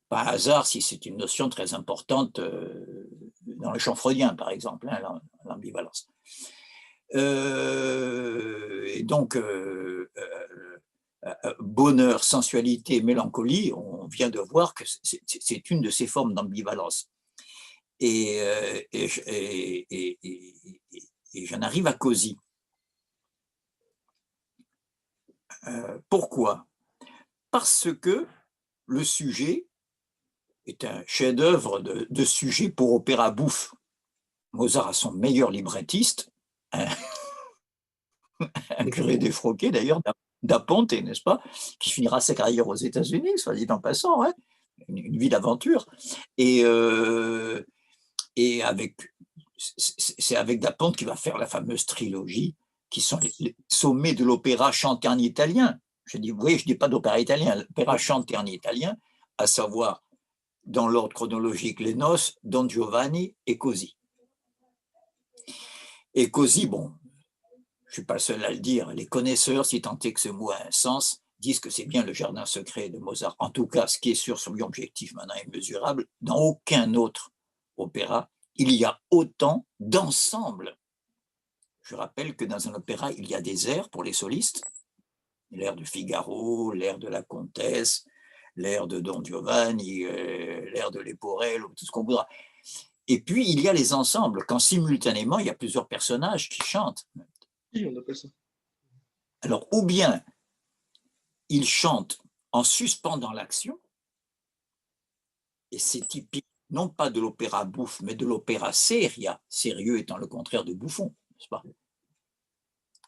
Par hasard, si c'est une notion très importante dans le champ freudien, par exemple, hein, l'ambivalence. Et donc, bonheur, sensualité, mélancolie, on vient de voir que c'est une de ces formes d'ambivalence. Et j'en arrive à Così. Pourquoi? Parce que le sujet est un chef-d'œuvre de sujet pour opéra bouffe. Mozart a son meilleur librettiste, un curé défroqué d'ailleurs, Da Ponte, n'est-ce pas, qui finira sa carrière aux États-Unis, soit dit en passant, hein, une vie d'aventure. Et c'est avec Da Ponte qu'il va faire la fameuse trilogie, qui sont les sommets de l'opéra chanté en italien. Je dis, oui, je ne dis pas d'opéra italien, l'opéra chanté en italien, à savoir, dans l'ordre chronologique, les Noces, Don Giovanni et Così. Et Così, bon, je ne suis pas le seul à le dire, les connaisseurs, si tant est que ce mot a un sens, disent que c'est bien le jardin secret de Mozart. En tout cas, ce qui est sûr sur l'objectif maintenant est mesurable, dans aucun autre opéra, il y a autant d'ensembles. Je rappelle que dans un opéra, il y a des airs pour les solistes, l'air de Figaro, l'air de la Comtesse, l'air de Don Giovanni, l'air de Leporello, tout ce qu'on voudra. Et puis, il y a les ensembles, quand simultanément, il y a plusieurs personnages qui chantent. Oui, on appelle ça. Alors, ou bien ils chantent en suspendant l'action, et c'est typique non pas de l'opéra bouffe, mais de l'opéra seria, sérieux étant le contraire de bouffon, n'est-ce pas?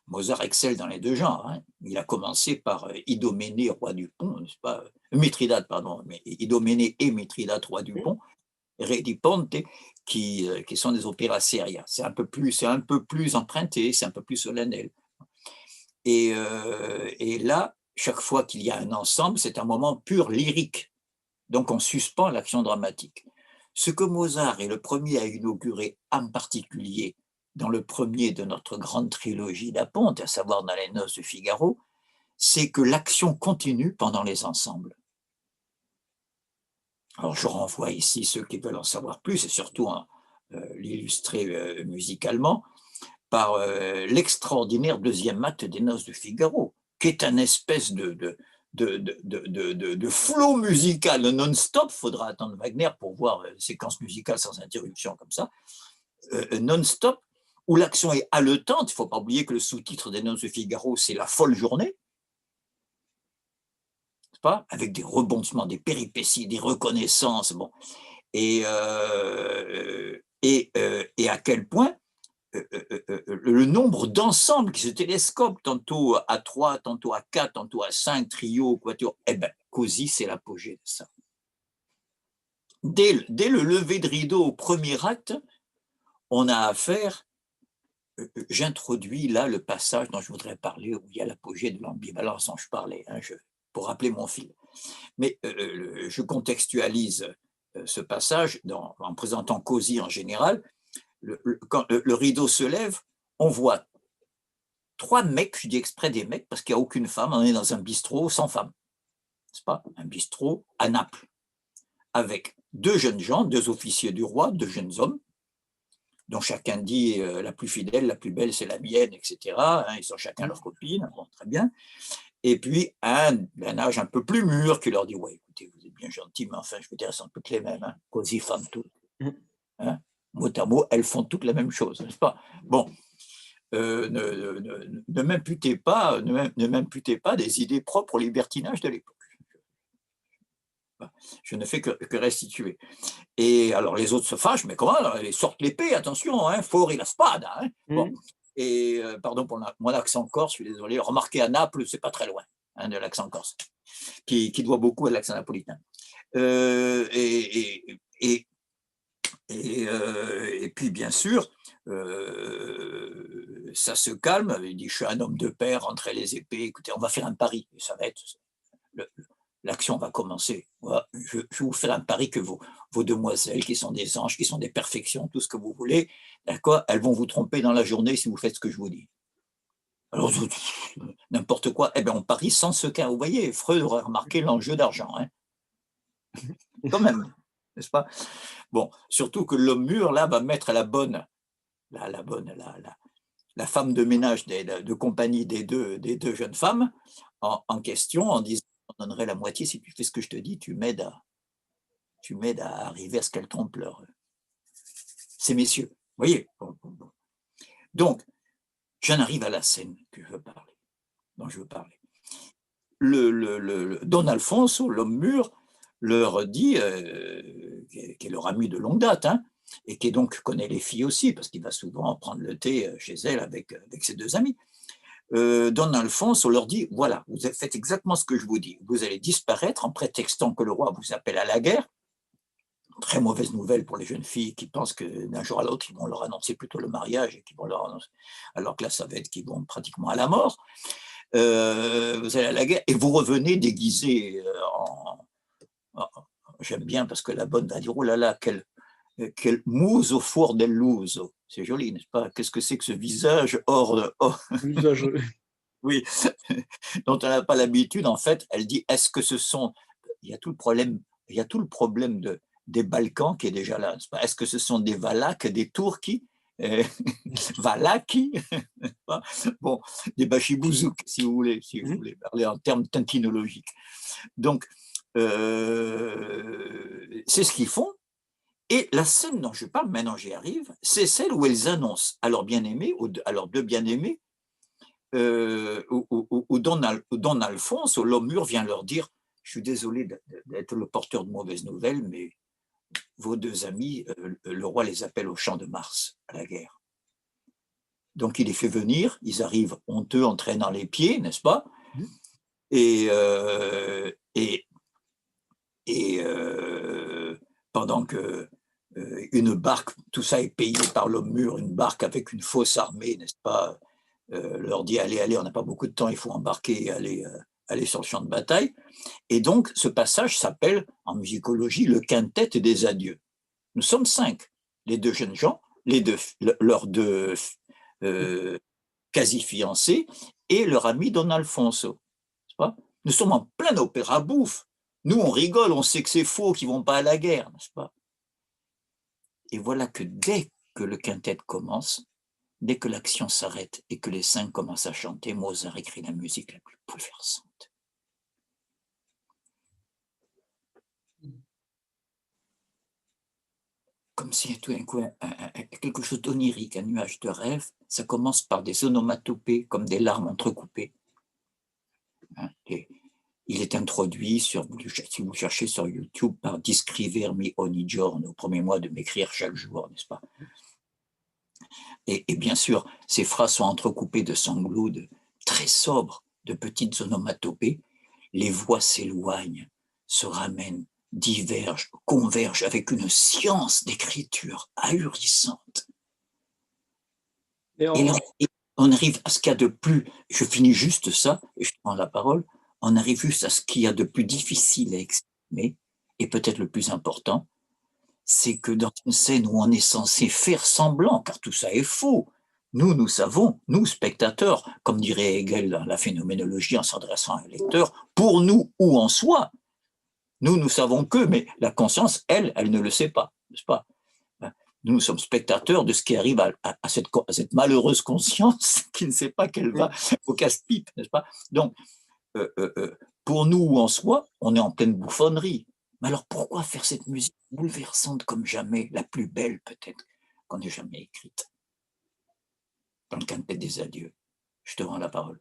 Mozart excelle dans les deux genres. Hein. Il a commencé par Idoménée, roi du pont, n'est-ce pas? Mithridate, pardon, mais Idoménée et Mithridate, roi du pont, Re di Ponte, qui sont des opéras seria. C'est un peu plus emprunté, c'est un peu plus solennel. Et là, chaque fois qu'il y a un ensemble, c'est un moment pur lyrique. Donc on suspend l'action dramatique. Ce que Mozart est le premier à inaugurer en particulier dans le premier de notre grande trilogie d'A Ponte, à savoir dans les Noces de Figaro, c'est que l'action continue pendant les ensembles. Alors je renvoie ici ceux qui veulent en savoir plus, et surtout l'illustrer musicalement, par l'extraordinaire deuxième acte des Noces de Figaro, qui est un espèce de flow musical non-stop. Il faudra attendre Wagner pour voir une séquence musicale sans interruption comme ça, non-stop, où l'action est haletante. Il ne faut pas oublier que le sous-titre des Noces de Figaro, c'est La folle journée, pas, avec des rebondissements, des péripéties, des reconnaissances, bon, et à quel point le nombre d'ensembles qui se télescopent, tantôt à 3, tantôt à 4, tantôt à 5, trio, quatuor, eh bien, Così, c'est l'apogée de ça. Dès le lever de rideau au premier acte, on a affaire, j'introduis là le passage dont je voudrais parler, où il y a l'apogée de l'ambivalence dont je parlais, hein, pour rappeler mon fil. Mais je contextualise ce passage en présentant Così en général. Quand le rideau se lève, on voit 3 mecs, je dis exprès des mecs, parce qu'il n'y a aucune femme, on est dans un bistrot sans femme, n'est-ce pas? Un bistrot à Naples, avec 2 jeunes gens, 2 officiers du roi, 2 jeunes hommes, dont chacun dit la plus fidèle, la plus belle, c'est la mienne, etc. Hein, ils sont chacun leur copine, bon, très bien. Et puis un d'un âge un peu plus mûr qui leur dit ouais, écoutez, vous êtes bien gentils, mais enfin, je veux dire, elles sont toutes les mêmes, hein, cosy femmes toutes. Hein, mot à mot, elles font toutes la même chose, n'est-ce pas? Bon, ne m'imputez pas, ne m'imputez pas des idées propres au libertinage de l'époque. Je ne fais que restituer. Et alors les autres se fâchent, mais comment? Alors, ils sortent l'épée, attention, hein, fuori la spada. Hein. Bon. Et pardon pour mon accent corse, je suis désolé. Remarquez, à Naples, c'est pas très loin hein, de l'accent corse, qui doit beaucoup à l'accent napolitain. Et puis, bien sûr, ça se calme. Il dit, je suis un homme de paix, rentrez les épées, écoutez, on va faire un pari. Et ça va être... L'action va commencer. Je vais vous faire un pari que vos demoiselles, qui sont des anges, qui sont des perfections, tout ce que vous voulez, d'accord, elles vont vous tromper dans la journée si vous faites ce que je vous dis. Alors, n'importe quoi. Eh bien, on parie sans sequin. Vous voyez, Freud aurait remarqué l'enjeu d'argent. Hein. Quand même, n'est-ce pas? Bon, surtout que l'homme mûr, là, va mettre la femme de ménage, de compagnie des deux jeunes femmes en question, en disant on donnerait la moitié si tu fais ce que je te dis, tu m'aides à arriver à ce qu'elles trompent ces messieurs. Vous voyez? Donc, j'en arrive à la scène dont je veux parler. Don Alfonso, l'homme mûr, leur dit, qui est leur ami de longue date, hein, et qui donc connaît les filles aussi, parce qu'il va souvent prendre le thé chez elle avec ses 2 amis. Don Alfonso leur dit, voilà, vous faites exactement ce que je vous dis. Vous allez disparaître en prétextant que le roi vous appelle à la guerre. Très mauvaise nouvelle pour les jeunes filles qui pensent que d'un jour à l'autre, ils vont leur annoncer plutôt le mariage, et qu'ils vont leur annoncer, alors que là, ça va être qu'ils vont pratiquement à la mort. Vous allez à la guerre et vous revenez déguisés j'aime bien parce que la bonne va dire, oh là là, quel muso fuor dell'uso. C'est joli, n'est-ce pas? Qu'est-ce que c'est que ce visage Visage. Oui, dont on n'a pas l'habitude, en fait, elle dit, est-ce que ce sont... Il y a tout le problème des Balkans qui est déjà là. Est-ce que ce sont des Valaques, des Turcs, Valaki, bon, des Bachibouzouk, si vous voulez parler en termes tintinologiques. Donc, c'est ce qu'ils font. Et la scène dont je parle, maintenant j'y arrive, c'est celle où elles annoncent à leurs bien-aimés, à leurs 2 bien-aimés, où Don Alfonso, l'homme mûr, vient leur dire, je suis désolé d'être le porteur de mauvaises nouvelles, mais vos 2 amis, le roi les appelle au champ de Mars, à la guerre. Donc il les fait venir, ils arrivent honteux, en traînant les pieds, n'est-ce pas? Et pendant que une barque, tout ça est payé par l'homme mûr, une barque avec une fausse armée, n'est-ce pas, leur dit allez, on n'a pas beaucoup de temps, il faut embarquer et aller sur le champ de bataille. Et donc, ce passage s'appelle, en musicologie, le quintet des adieux. Nous sommes 5, les 2 jeunes gens, leurs 2 quasi-fiancés et leur ami Don Alfonso. Nous sommes en plein opéra bouffe. Nous, on rigole, on sait que c'est faux, qu'ils ne vont pas à la guerre, n'est-ce pas? Et voilà que dès que le quintet commence, dès que l'action s'arrête et que les 5 commencent à chanter, Mozart écrit la musique la plus bouleversante. Comme si tout d'un coup, quelque chose d'onirique, un nuage de rêve, ça commence par des onomatopées, comme des larmes entrecoupées. Il est introduit, si vous cherchez sur YouTube, par Discrivermi ogni giorno, au premier mois de m'écrire chaque jour, n'est-ce pas? Et bien sûr, ces phrases sont entrecoupées de sanglots très sobres, de petites onomatopées. Les voix s'éloignent, se ramènent, divergent, convergent avec une science d'écriture ahurissante. Et là, on arrive à ce qu'il y a de plus, je finis juste ça, et je prends la parole, on arrive juste à ce qu'il y a de plus difficile à exprimer, et peut-être le plus important, c'est que dans une scène où on est censé faire semblant, car tout ça est faux, Nous savons, nous, spectateurs, comme dirait Hegel dans la phénoménologie en s'adressant à un lecteur, pour nous ou en soi, nous savons que, mais la conscience, elle ne le sait pas, n'est-ce pas? Nous sommes spectateurs de ce qui arrive à cette malheureuse conscience qui ne sait pas qu'elle va au casse-pipe, n'est-ce pas? Donc, pour nous ou en soi, on est en pleine bouffonnerie. Mais alors pourquoi faire cette musique bouleversante comme jamais, la plus belle peut-être qu'on ait jamais écrite? Dans le cantet des adieux. Je te rends la parole.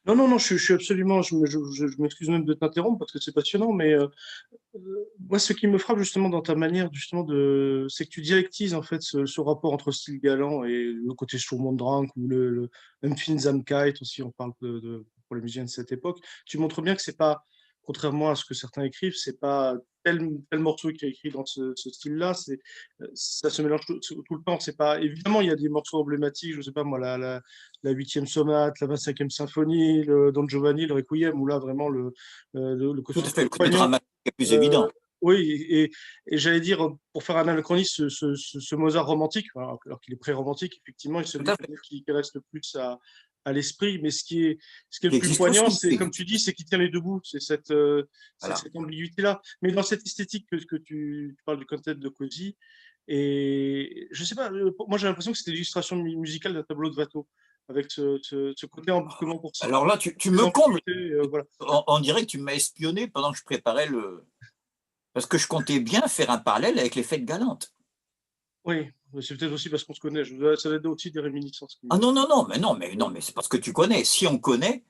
Non, non, non, je suis absolument, je m'excuse même de t'interrompre parce que c'est passionnant, mais moi, ce qui me frappe justement dans ta manière, justement, c'est que tu dialectises en fait ce rapport entre style galant et le côté Sturm ou même Finsamkeit aussi, on parle pour les musiciens de cette époque. Tu montres bien que c'est pas, contrairement à ce que certains écrivent, c'est pas tel morceau qui est écrit dans ce style-là, ça se mélange tout le temps. C'est pas, évidemment, il y a des morceaux emblématiques, je sais pas moi, la 8e sonate, la 25e symphonie, le Don Giovanni, le Requiem, où là vraiment le Tout côté à fait, le côté poignant. dramatique est plus évident. Oui, et j'allais dire, pour faire un anachronisme, ce Mozart romantique, alors qu'il est pré-romantique, effectivement, est Tout celui à fait. qui reste le plus à l'esprit. Mais ce qui est Qui le plus existe poignant, aussi. c'est, comme tu dis, c'est qui tient les deux bouts. C'est Voilà. cette ambiguïté-là. Mais dans cette esthétique que tu parles du concept de Cosi, et je sais pas, moi j'ai l'impression que c'était l'illustration musicale d'un tableau de Watteau, avec ce côté embarquement pour ça. Alors là, tu Les me combles. ambiguïtés, voilà. On dirait que tu m'as espionné pendant que je préparais le. Parce que je comptais bien faire un parallèle avec les fêtes galantes. Oui, mais c'est peut-être aussi parce qu'on se connaît. Ça va être aussi des réminiscences. Ah non, non, non, mais c'est parce que tu connais. Si on connaît,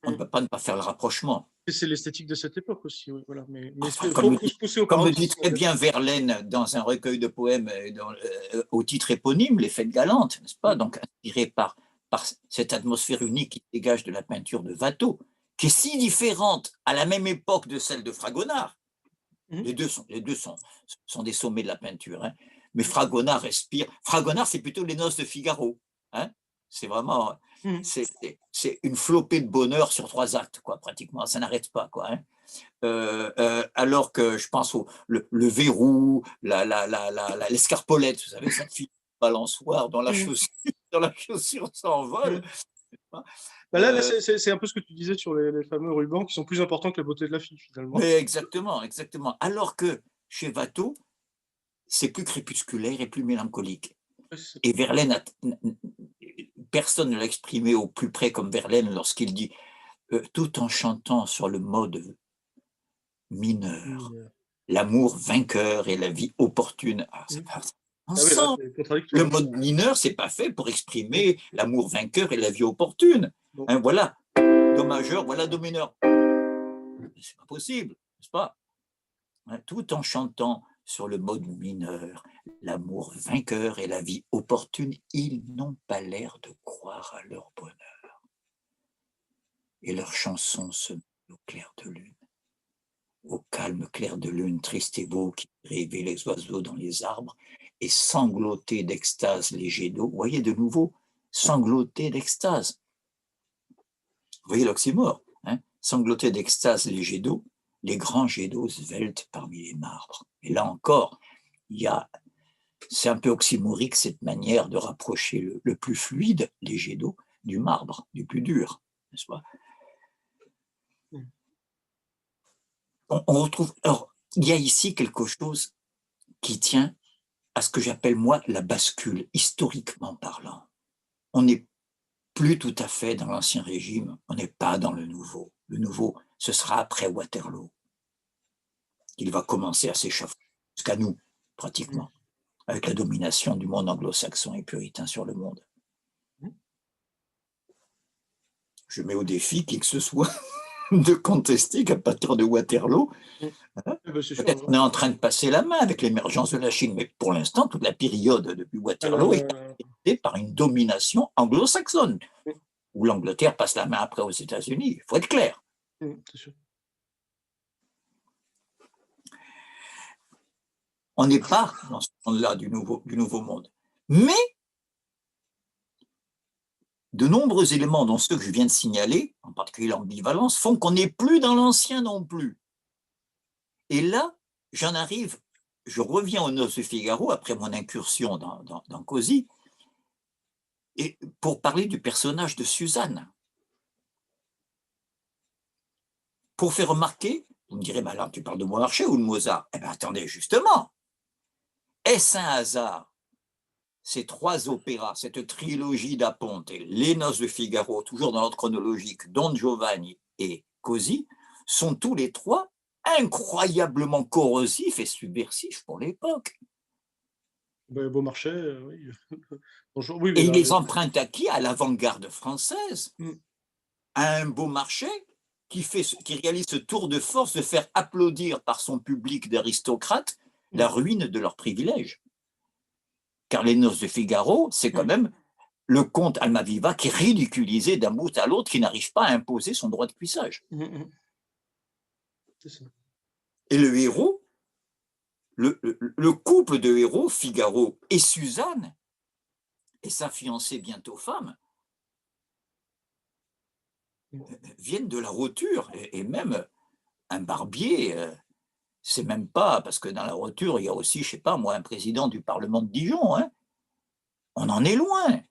on ne Mm. peut pas ne pas faire le rapprochement. Et c'est l'esthétique de cette époque aussi, oui, voilà. Mais Enfin, il faut se pousser au comme le dit paroxysme, très bien Verlaine dans un recueil de poèmes au titre éponyme, Les Fêtes galantes, n'est-ce pas? Mm. Donc inspiré par cette atmosphère unique qui dégage de la peinture de Watteau, qui est si différente à la même époque de celle de Fragonard. Mm. Les deux sont des sommets de la peinture. Hein. Mais Fragonard respire. Fragonard, c'est plutôt les noces de Figaro. Hein. C'est vraiment. Mm. C'est une flopée de bonheur sur 3 actes, quoi, pratiquement. Ça n'arrête pas, quoi. Hein. Alors que je pense le verrou, l'escarpolette, vous savez, cette fille balançoire Mm. dans la chaussure s'envole. Mm. Bah là, c'est un peu ce que tu disais sur les fameux rubans qui sont plus importants que la beauté de la fille, finalement. Mais exactement, exactement. Alors que chez Watteau, c'est plus crépusculaire et plus mélancolique. Et Verlaine, personne ne l'a exprimé au plus près comme Verlaine lorsqu'il dit tout en chantant sur le mode mineur, l'amour vainqueur et la vie opportune. Ah, Mm. Ah oui, là, ensemble. c'est Le contradictoire. mode mineur, c'est pas fait pour exprimer l'amour vainqueur et la vie opportune. Bon. Hein, voilà, do majeur, voilà do mineur. C'est pas possible, n'est-ce pas? Hein, tout en chantant sur le mode mineur, l'amour vainqueur et la vie opportune, ils n'ont pas l'air de croire à leur bonheur. Et leurs chansons se mêlent au clair de lune, au calme clair de lune triste et beau qui réveille les oiseaux dans les arbres et sangloter d'extase les jets d'eau. Vous voyez de nouveau, sangloter d'extase. Vous voyez l'oxymore, hein? Sangloter d'extase les jets d'eau, les grands jets d'eau sveltent parmi les marbres. Et là encore, c'est un peu oxymorique cette manière de rapprocher le plus fluide, les jets d'eau, du marbre, du plus dur, n'est-ce pas? On retrouve. Alors, il y a ici quelque chose qui tient à ce que j'appelle, moi, la bascule, historiquement parlant. On n'est plus tout à fait dans l'Ancien Régime, on n'est pas dans le Nouveau. Le Nouveau, ce sera après Waterloo. Il va commencer à s'échauffer, jusqu'à nous, pratiquement, avec la domination du monde anglo-saxon et puritain sur le monde. Je mets au défi qui que ce soit de contester qu'à partir de Waterloo, peut-être on est en train de passer la main avec l'émergence de la Chine, mais pour l'instant, toute la période depuis Waterloo est caractérisée par une domination anglo-saxonne, où l'Angleterre passe la main après aux États-Unis. Il faut être clair. C'est sûr. On n'est pas dans ce monde-là du nouveau monde. Mais de nombreux éléments, dont ceux que je viens de signaler, en particulier l'ambivalence, font qu'on n'est plus dans l'ancien non plus. Et là, je reviens aux Noces de Figaro après mon incursion dans Cosi. Et pour parler du personnage de Suzanne, pour faire remarquer, vous me direz, bah là, tu parles de Beaumarchais ou de Mozart? Eh bien, attendez, justement, est-ce un hasard? Ces 3 opéras, cette trilogie d'A Ponte, Les Noces de Figaro, toujours dans l'ordre chronologique, Don Giovanni et Così, sont tous les 3 incroyablement corrosifs et subversifs pour l'époque. Beaumarchais, oui. Bonjour. Oui, Et il là, les emprunte à qui? À l'avant-garde française, mm. à un Beaumarchais qui réalise ce tour de force de faire applaudir par son public d'aristocrates la ruine de leurs privilèges. Car Les Noces de Figaro, c'est quand même le comte Almaviva qui est ridiculisé d'un bout à l'autre, qui n'arrive pas à imposer son droit de cuissage. C'est ça. Et le héros, le couple de héros, Figaro et Suzanne, et sa fiancée bientôt femme, viennent de la roture. Et même un barbier, c'est même pas, parce que dans la roture, il y a aussi, je sais pas moi, un président du Parlement de Dijon. Hein. On en est loin.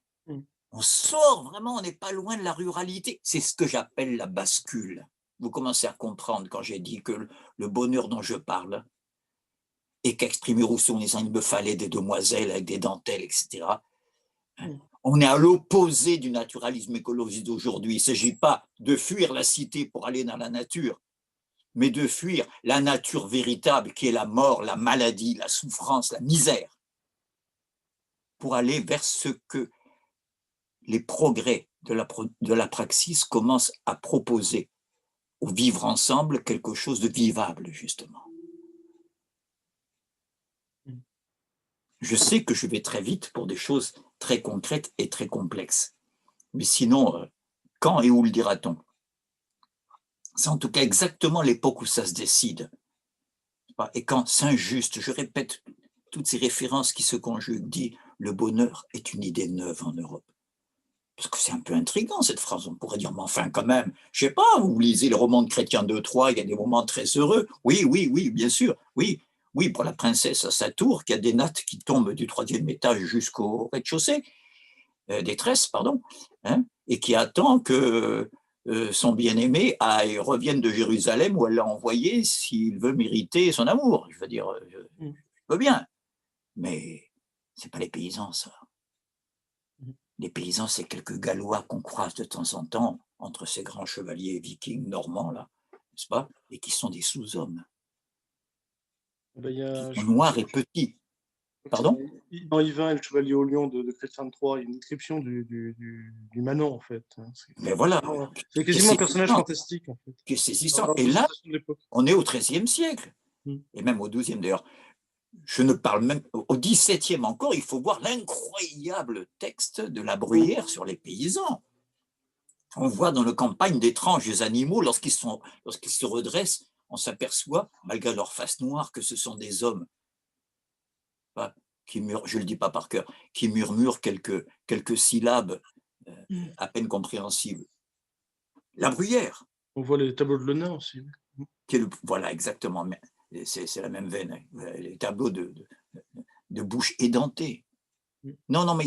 On sort vraiment, on n'est pas loin de la ruralité. C'est ce que j'appelle la bascule. Vous commencez à comprendre quand j'ai dit que le bonheur dont je parle, et qu'exprimait Rousseau en disant il me fallait des demoiselles avec des dentelles, etc. On est à l'opposé du naturalisme écologiste d'aujourd'hui. Il ne s'agit pas de fuir la cité pour aller dans la nature, mais de fuir la nature véritable qui est la mort, la maladie, la souffrance, la misère, pour aller vers ce que les progrès de la praxis commencent à proposer au vivre ensemble quelque chose de vivable, justement. Je sais que je vais très vite pour des choses très concrètes et très complexes. Mais sinon, quand et où le dira-t-on? C'est en tout cas exactement l'époque où ça se décide. Et quand Saint-Just, je répète toutes ces références qui se conjuguent, dit « le bonheur est une idée neuve en Europe ». Parce que c'est un peu intriguant cette phrase, on pourrait dire, mais enfin quand même, je ne sais pas, vous lisez les romans de Chrétien de Troyes, il y a des moments très heureux, oui, bien sûr, oui, pour la princesse à sa tour, qui a des nattes qui tombent du 3e étage jusqu'au rez-de-chaussée, des tresses, pardon, hein, et qui attend que son bien-aimé revienne de Jérusalem où elle l'a envoyé s'il veut mériter son amour. Je veux dire, je veux bien, mais ce n'est pas les paysans, ça. Les paysans, c'est quelques Gallois qu'on croise de temps en temps entre ces grands chevaliers vikings normands, là, n'est-ce pas? Et qui sont des sous-hommes. Qui sont noirs et petits. Pardon? Dans Yvain et le chevalier au lion de Chrétien de Troyes, il y a une description du Manon, en fait. Mais voilà. C'est quasiment un personnage fantastique, en fait. Qui est saisissant. Et là, on est au XIIIe siècle, et même au XIIe d'ailleurs. Je ne parle même au XVIIe encore, il faut voir l'incroyable texte de La Bruyère sur les paysans. On voit dans la campagne d'étranges animaux, lorsqu'ils se redressent, on s'aperçoit, malgré leur face noire, que ce sont des hommes qui je ne le dis pas par cœur, qui murmurent quelques syllabes à peine compréhensibles. La Bruyère. On voit les tableaux de Lenain aussi. Voilà, exactement. C'est la même veine. Les tableaux de bouche édentée. Non, mais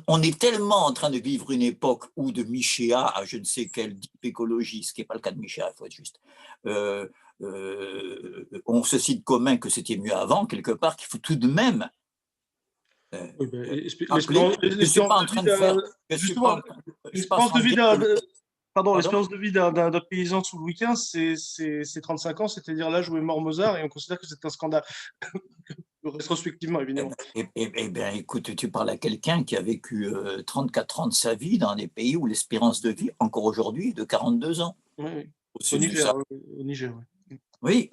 on est tellement en train de vivre une époque où de Michéa à je ne sais quelle deep écologie, ce qui n'est pas le cas de Michéa, il faut être juste. On se cite commun que c'était mieux avant, quelque part, qu'il faut tout de même. L'espérance de vie d'un paysan sous Louis XV, c'est 35 ans, c'est-à-dire l'âge où est mort Mozart, et on considère que c'est un scandale. Rétrospectivement, évidemment. Eh bien, écoute, tu parles à quelqu'un qui a vécu 34 ans de sa vie dans des pays où l'espérance de vie, encore aujourd'hui, est de 42 ans. Oui. Au Niger, oui. Oui,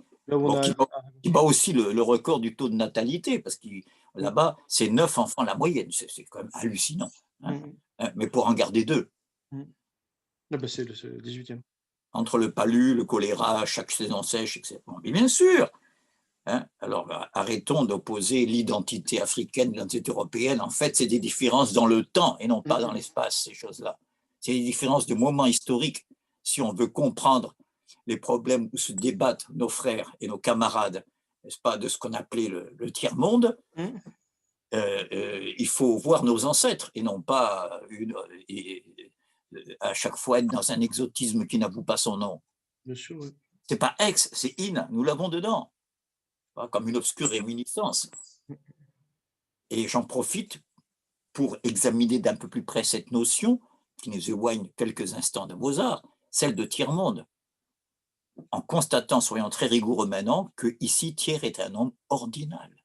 qui bat aussi le record du taux de natalité, parce que là-bas, c'est 9 enfants la moyenne. C'est quand même hallucinant. Hein. Mais pour en garder 2. C'est le 18e. Entre le palu, le choléra, chaque saison sèche, etc. Mais bien sûr. Hein. Alors, arrêtons d'opposer l'identité africaine, l'identité européenne. En fait, c'est des différences dans le temps et non pas dans l'espace, ces choses-là. C'est des différences de moments historiques. Si on veut comprendre les problèmes où se débattent nos frères et nos camarades, n'est-ce pas, de ce qu'on appelait le tiers-monde, il faut voir nos ancêtres et non pas à chaque fois être dans un exotisme qui n'avoue pas son nom. Bien sûr, oui. C'est pas ex, c'est in, nous l'avons dedans, comme une obscure réminiscence. Et j'en profite pour examiner d'un peu plus près cette notion qui nous éloigne quelques instants de Mozart, celle de tiers-monde, en constatant, soyons très rigoureux maintenant, que ici tiers est un nombre ordinal.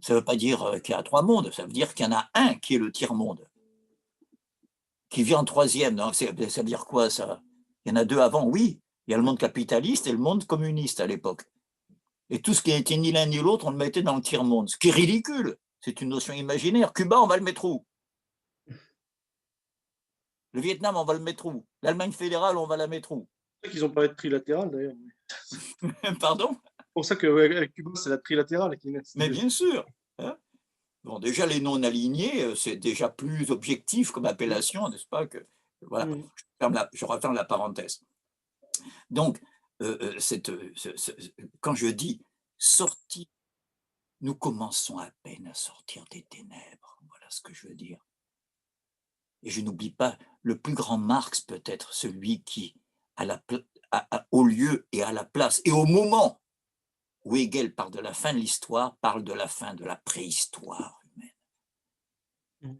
Ça ne veut pas dire qu'il y a 3 mondes, ça veut dire qu'il y en a un qui est le tiers-monde, qui vient en troisième. Donc ça veut dire quoi, ça? Il y en a 2 avant, oui. Il y a le monde capitaliste et le monde communiste à l'époque. Et tout ce qui n'était ni l'un ni l'autre, on le mettait dans le tiers-monde, ce qui est ridicule. C'est une notion imaginaire. Cuba, on va le mettre où? Le Vietnam, on va le mettre où? L'Allemagne fédérale, on va la mettre où? C'est pour ça qu'ils ont parlé de trilatéral, d'ailleurs. Pardon? C'est pour ça qu'avec Cuba, c'est la trilatérale qui naît. Mais bien sûr. Hein. Bon, déjà, les non-alignés, c'est déjà plus objectif comme appellation, n'est-ce pas que, voilà, je referme la parenthèse. Donc, quand je dis sortir, nous commençons à peine à sortir des ténèbres. Voilà ce que je veux dire. Et je n'oublie pas le plus grand Marx, peut-être celui qui, au lieu et à la place et au moment où Hegel parle de la fin de l'histoire, parle de la fin de la préhistoire humaine.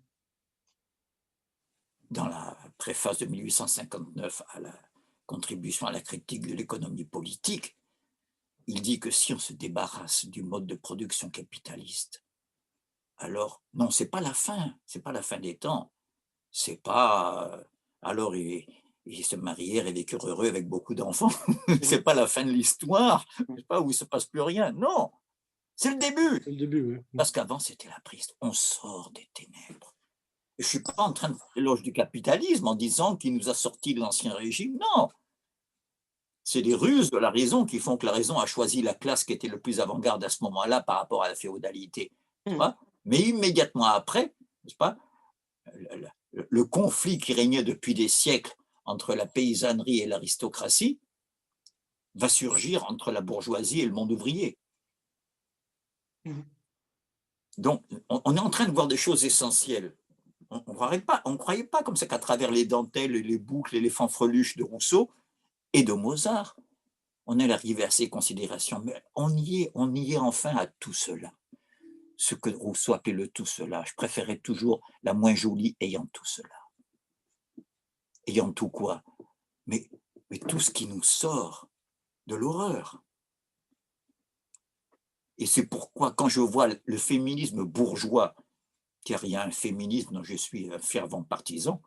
Dans la préface de 1859 à la contribution à la critique de l'économie politique, il dit que si on se débarrasse du mode de production capitaliste, alors, non, c'est pas la fin des temps. C'est pas. Alors, ils se marièrent et vécurent heureux avec beaucoup d'enfants. C'est pas la fin de l'histoire, c'est pas où il se passe plus rien. Non, c'est le début. C'est le début, oui. Parce qu'avant, c'était la prise. On sort des ténèbres. Et je suis pas en train de faire l'éloge du capitalisme en disant qu'il nous a sortis de l'ancien régime. Non. C'est des ruses de la raison qui font que la raison a choisi la classe qui était le plus avant-garde à ce moment-là par rapport à la féodalité. Mais immédiatement après, n'est-ce pas, le conflit qui régnait depuis des siècles entre la paysannerie et l'aristocratie va surgir entre la bourgeoisie et le monde ouvrier. Donc, on est en train de voir des choses essentielles. On ne croyait pas comme ça qu'à travers les dentelles, les boucles et les fanfreluches de Rousseau et de Mozart, on est arrivé à ces considérations. Mais on y est enfin à tout cela. Ce que Rousseau appelait le tout cela. Je préférais toujours la moins jolie ayant tout cela. Ayant tout quoi? Mais tout ce qui nous sort de l'horreur. Et c'est pourquoi, quand je vois le féminisme bourgeois, car il y a un féminisme dont je suis un fervent partisan,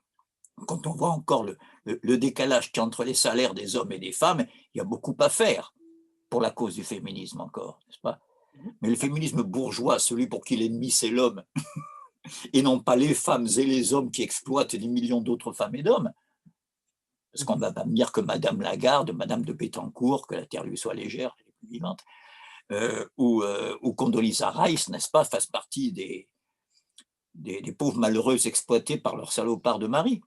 quand on voit encore le décalage qu'il y a entre les salaires des hommes et des femmes, il y a beaucoup à faire pour la cause du féminisme encore, n'est-ce pas? Mais le féminisme bourgeois, celui pour qui l'ennemi c'est l'homme, et non pas les femmes et les hommes qui exploitent des millions d'autres femmes et d'hommes, parce qu'on va pas me dire que Madame Lagarde, Madame de Bettencourt, que la terre lui soit légère, elle est plus vivante, ou Condoleezza Rice, n'est-ce pas, fassent partie des pauvres malheureuses exploitées par leur salopard de mari.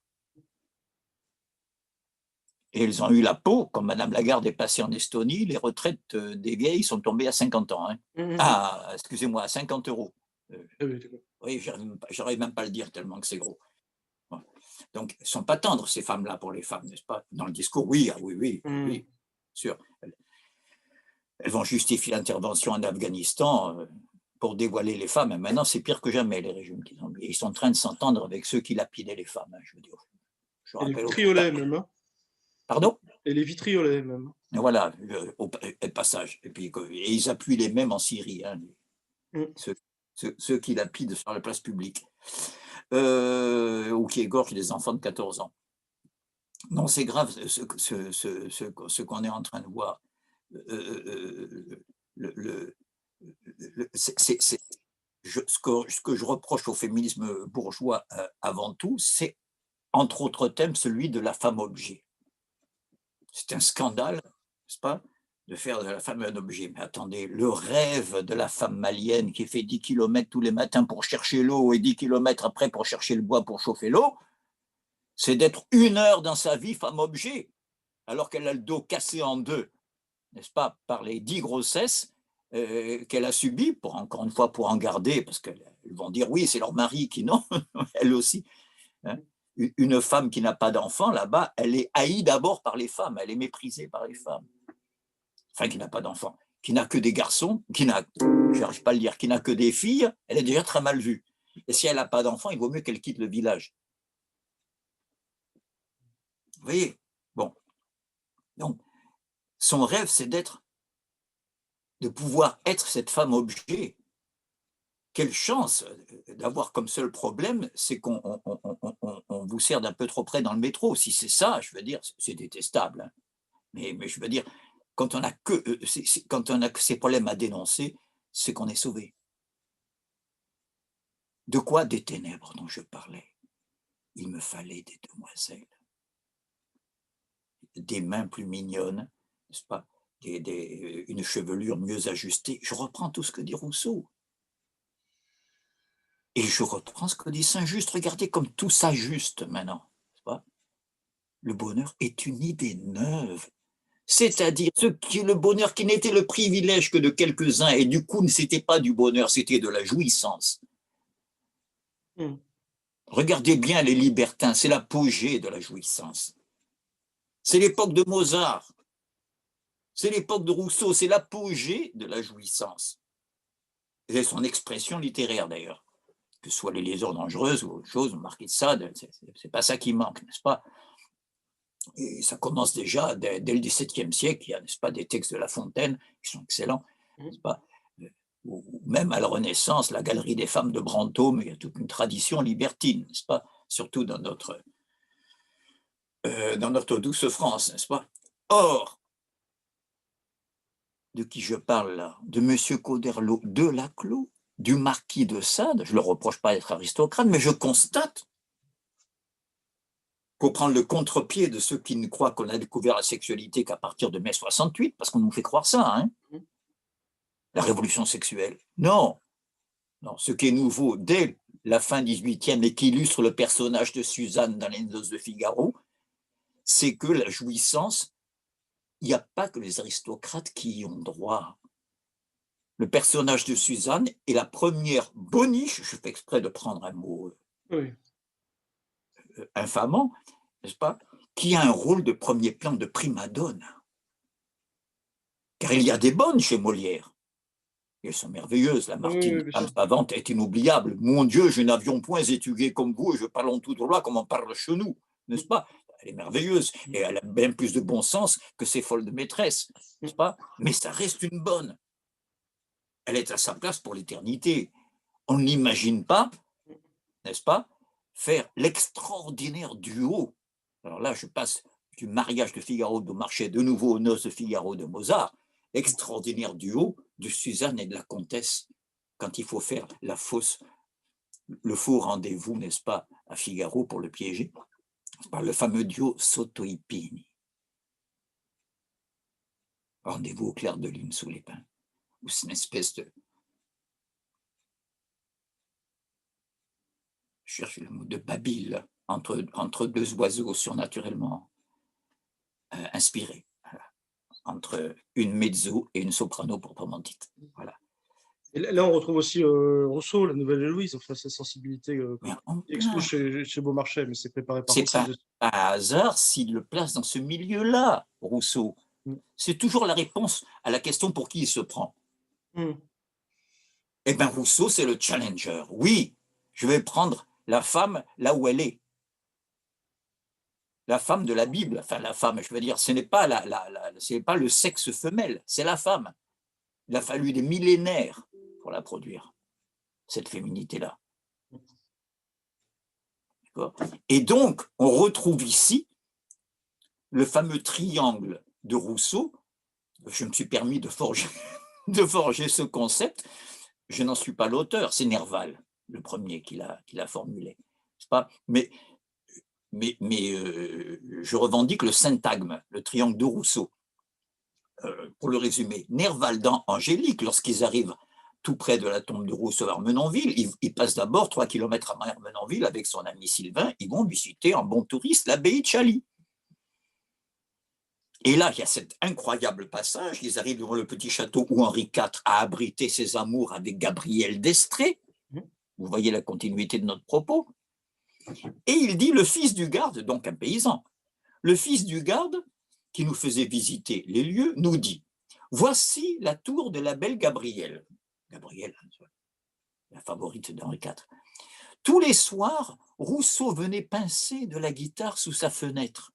Et elles ont eu la peau, comme Madame Lagarde est passée en Estonie, les retraites des vieilles sont tombées à 50 ans. Ah, excusez-moi, à 50 €. Oui, j'arrive même pas à le dire tellement que c'est gros. Donc, elles ne sont pas tendres, ces femmes-là, pour les femmes, n'est-ce pas? Dans le discours, oui, oui, sûr. Elles vont justifier l'intervention en Afghanistan pour dévoiler les femmes. Et maintenant, c'est pire que jamais, les régimes qu'ils ont. Ils sont en train de s'entendre avec ceux qui lapidaient les femmes, je veux dire. Et les vitriolets, même. Pardon? Et les vitriolets, même. Et voilà, au passage. Et puis, ils appuient les mêmes en Syrie, ceux qui lapident sur la place publique. Ou qui égorgent des enfants de 14 ans. Non, c'est grave ce qu'on est en train de voir. Ce que je reproche au féminisme bourgeois avant tout, c'est entre autres thèmes celui de la femme objet. C'est un scandale, n'est-ce pas, de faire de la femme un objet. Mais attendez, le rêve de la femme malienne qui fait 10 km tous les matins pour chercher l'eau et 10 km après pour chercher le bois pour chauffer l'eau, c'est d'être 1 heure dans sa vie femme objet, alors qu'elle a le dos cassé en 2, n'est-ce pas, par les 10 grossesses qu'elle a subies, encore une fois, pour en garder, parce qu'elles vont dire oui, c'est leur mari qui non, elle aussi. Hein. Une femme qui n'a pas d'enfant, là-bas, elle est haïe d'abord par les femmes, elle est méprisée par les femmes. Enfin, qui n'a pas d'enfant, qui n'a que des garçons, je n'arrive pas à le dire, qui n'a que des filles, elle est déjà très mal vue. Et si elle n'a pas d'enfant, il vaut mieux qu'elle quitte le village. Vous voyez? Bon. Donc, son rêve, c'est de pouvoir être cette femme objet. Quelle chance d'avoir comme seul problème, c'est qu'on vous sert d'un peu trop près dans le métro. Si c'est ça, je veux dire, c'est détestable. Hein. Mais je veux dire, quand on a que ces problèmes à dénoncer, c'est qu'on est sauvé. De quoi? Des ténèbres dont je parlais. Il me fallait des demoiselles, des mains plus mignonnes, n'est-ce pas? Une chevelure mieux ajustée. Je reprends tout ce que dit Rousseau. Et je reprends ce que dit Saint-Just. Regardez comme tout s'ajuste maintenant. N'est-ce pas? Le bonheur est une idée neuve. C'est-à-dire le bonheur qui n'était le privilège que de quelques-uns, et du coup, ce n'était pas du bonheur, c'était de la jouissance. Regardez bien les libertins, c'est l'apogée de la jouissance. C'est l'époque de Mozart, c'est l'époque de Rousseau, c'est l'apogée de la jouissance. C'est son expression littéraire d'ailleurs. Que ce soit les liaisons dangereuses ou autre chose, Marquis de Sade, c'est pas ça qui manque, n'est-ce pas? Et ça commence déjà dès le XVIIe siècle, il y a, n'est-ce pas, des textes de La Fontaine qui sont excellents, n'est-ce pas? Ou même à la Renaissance, la Galerie des femmes de Brantôme, il y a toute une tradition libertine, n'est-ce pas? Surtout dans notre douce France, n'est-ce pas? Or, de qui je parle là? De M. Coderlo de Laclos, du marquis de Sade. Je ne le reproche pas d'être aristocrate, mais je constate, pour prendre le contre-pied de ceux qui ne croient qu'on a découvert la sexualité qu'à partir de mai 68, parce qu'on nous fait croire ça, hein, la révolution sexuelle. Non, non, ce qui est nouveau dès la fin 18e et qui illustre le personnage de Suzanne dans Les Noces de Figaro, c'est que la jouissance, il n'y a pas que les aristocrates qui y ont droit. Le personnage de Suzanne est la première boniche, je fais exprès de prendre un mot infamant, n'est-ce pas, qui a un rôle de premier plan de prima donne. Car il y a des bonnes chez Molière. Elles sont merveilleuses. La Martine savante est inoubliable. Mon Dieu, je n'avions point étudié comme vous et je parle tout droit comme on parle chez nous, n'est-ce pas? Elle est merveilleuse et elle a bien plus de bon sens que ces folles de maîtresses, n'est-ce pas? Mais ça reste une bonne. Elle est à sa place pour l'éternité. On n'imagine pas, n'est-ce pas, faire l'extraordinaire duo. Alors là, je passe du mariage de Figaro de Marchais de nouveau aux Noces de Figaro de Mozart. Extraordinaire duo de Suzanne et de la comtesse quand il faut faire le faux rendez-vous, n'est-ce pas, à Figaro pour le piéger, par le fameux duo Soto-Ipini. Rendez-vous au clair de lune sous les pins, où c'est une espèce de... Je cherche le mot de Babyle entre deux oiseaux surnaturellement inspirés. Entre une mezzo et une soprano proprement dite. Voilà. Et là, on retrouve aussi Rousseau, la Nouvelle Héloïse, enfin, sa sensibilité expose chez Beaumarchais, mais c'est préparé par Rousseau. C'est pas un hasard s'il le place dans ce milieu-là, Rousseau. C'est toujours la réponse à la question pour qui il se prend. Eh bien, Rousseau, c'est le challenger. Oui, je vais prendre la femme là où elle est. La femme de la Bible, enfin la femme, je veux dire, ce n'est pas, pas le sexe femelle, c'est la femme. Il a fallu des millénaires pour la produire, cette féminité-là. Et donc, on retrouve ici le fameux triangle de Rousseau. Je me suis permis de forger ce concept. Je n'en suis pas l'auteur, c'est Nerval, le premier qui l'a formulé. Pas, mais je revendique le syntagme, le triangle de Rousseau. Pour le résumer, Nerval dans Angélique, lorsqu'ils arrivent tout près de la tombe de Rousseau à Armenonville, ils passent d'abord 3 kilomètres à Armenonville avec son ami Sylvain, ils vont visiter en bon touriste l'abbaye de Chaly. Et là, il y a cet incroyable passage. Ils arrivent devant le petit château où Henri IV a abrité ses amours avec Gabrielle d'Estrées. Vous voyez la continuité de notre propos. Et il dit, le fils du garde, donc un paysan, le fils du garde, qui nous faisait visiter les lieux, nous dit, voici la tour de la belle Gabrielle. Gabrielle, la favorite d'Henri IV. Tous les soirs, Rousseau venait pincer de la guitare sous sa fenêtre.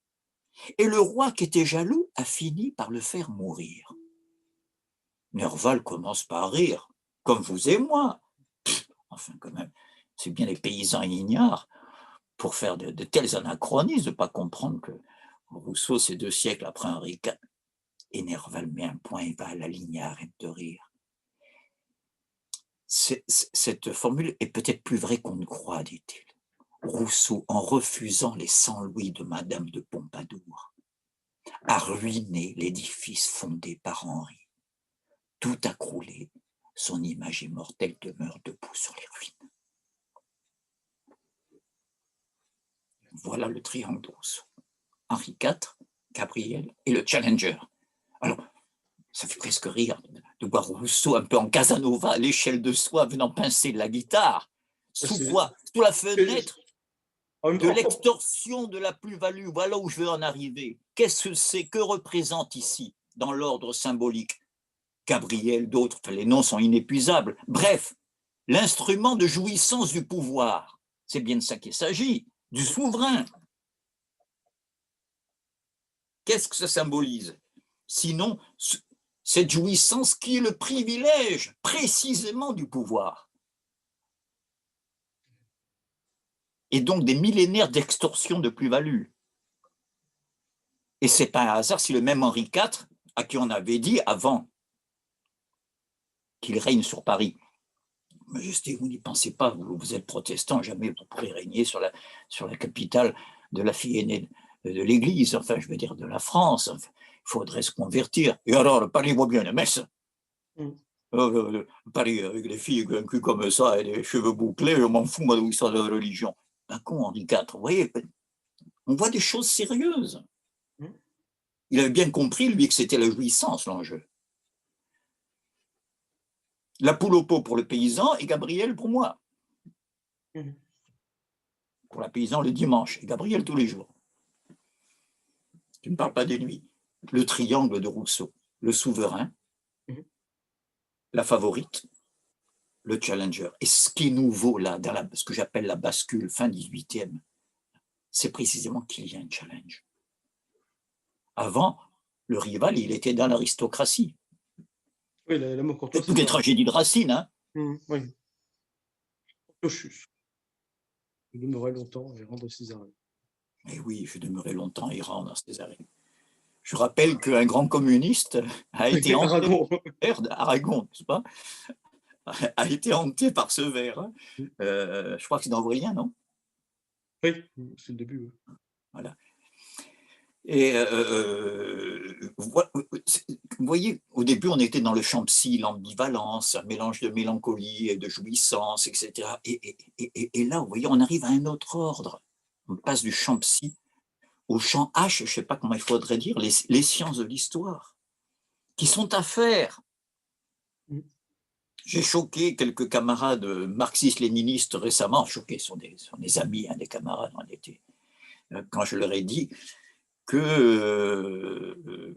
Et le roi, qui était jaloux, a fini par le faire mourir. Nerval commence par rire, comme vous et moi. Enfin, quand même, c'est bien les paysans ignares pour faire de tels anachronismes, de ne pas comprendre que Rousseau, c'est 2 siècles après Henri IV. Et Nerval met un point et va à la ligne, arrête de rire. Cette formule est peut-être plus vraie qu'on ne croit, dit-il. Rousseau, en refusant les 100 louis de Madame de Pompadour, a ruiné l'édifice fondé par Henri. Tout a croulé, son image immortelle demeure debout sur les ruines. Voilà le triangle de Rousseau. Henri IV, Gabrielle et le Challenger. Alors, ça fait presque rire de voir Rousseau un peu en Casanova, à l'échelle de soi, venant pincer de la guitare. Sous quoi? Sous la fenêtre de l'extorsion de la plus-value. Voilà où je veux en arriver. Qu'est-ce que c'est? Que représente ici, dans l'ordre symbolique? Gabriel, d'autres, les noms sont inépuisables. Bref, l'instrument de jouissance du pouvoir. C'est bien de ça qu'il s'agit, du souverain. Qu'est-ce que ça symbolise? Sinon, cette jouissance qui est le privilège précisément du pouvoir. Et donc des millénaires d'extorsion de plus-value. Et c'est pas un hasard si le même Henri IV, à qui on avait dit avant qu'il règne sur Paris, Majesté, vous n'y pensez pas, vous êtes protestant, jamais vous pourrez régner sur la capitale de la fille aînée de l'Église, enfin je veux dire de la France, enfin, il faudrait se convertir. Et alors, Paris vaut bien la messe. Paris avec des filles avec un cul comme ça et des cheveux bouclés, je m'en fous moi d'où ils sont de la religion. Un con, Henri IV, vous voyez, on voit des choses sérieuses. Il avait bien compris, lui, que c'était la jouissance, l'enjeu. La poule au pot pour le paysan et Gabriel pour moi. Pour la paysan le dimanche et Gabriel tous les jours. Tu ne parles pas des nuits. Le triangle de Rousseau, le souverain, la favorite, le challenger. Et ce qui est nouveau là, dans ce que j'appelle la bascule fin 18e, c'est précisément qu'il y a un challenge. Avant, le rival, il était dans l'aristocratie. Oui, l'amour courtois. Toutes les tragédies de Racine. Hein. Oui. Je demeurai longtemps et rendre Césarée. Et oui, je demeurai longtemps et rendre Césarée. Je rappelle qu'un grand communiste a été hanté, Aragon, n'est-ce pas, a été hanté par ce vers. Hein. Je crois que c'est dans Aurélien, non? Oui, c'est le début. Voilà. Et vous voyez, au début, on était dans le Champsy, l'ambivalence, un mélange de mélancolie et de jouissance, etc. Et là, vous voyez, on arrive à un autre ordre. On passe du Champsy au champ H, je ne sais pas comment il faudrait dire, les sciences de l'histoire, qui sont à faire. J'ai choqué quelques camarades marxistes-léninistes récemment, choqués, sont des amis, hein, des camarades, on était, quand je leur ai dit que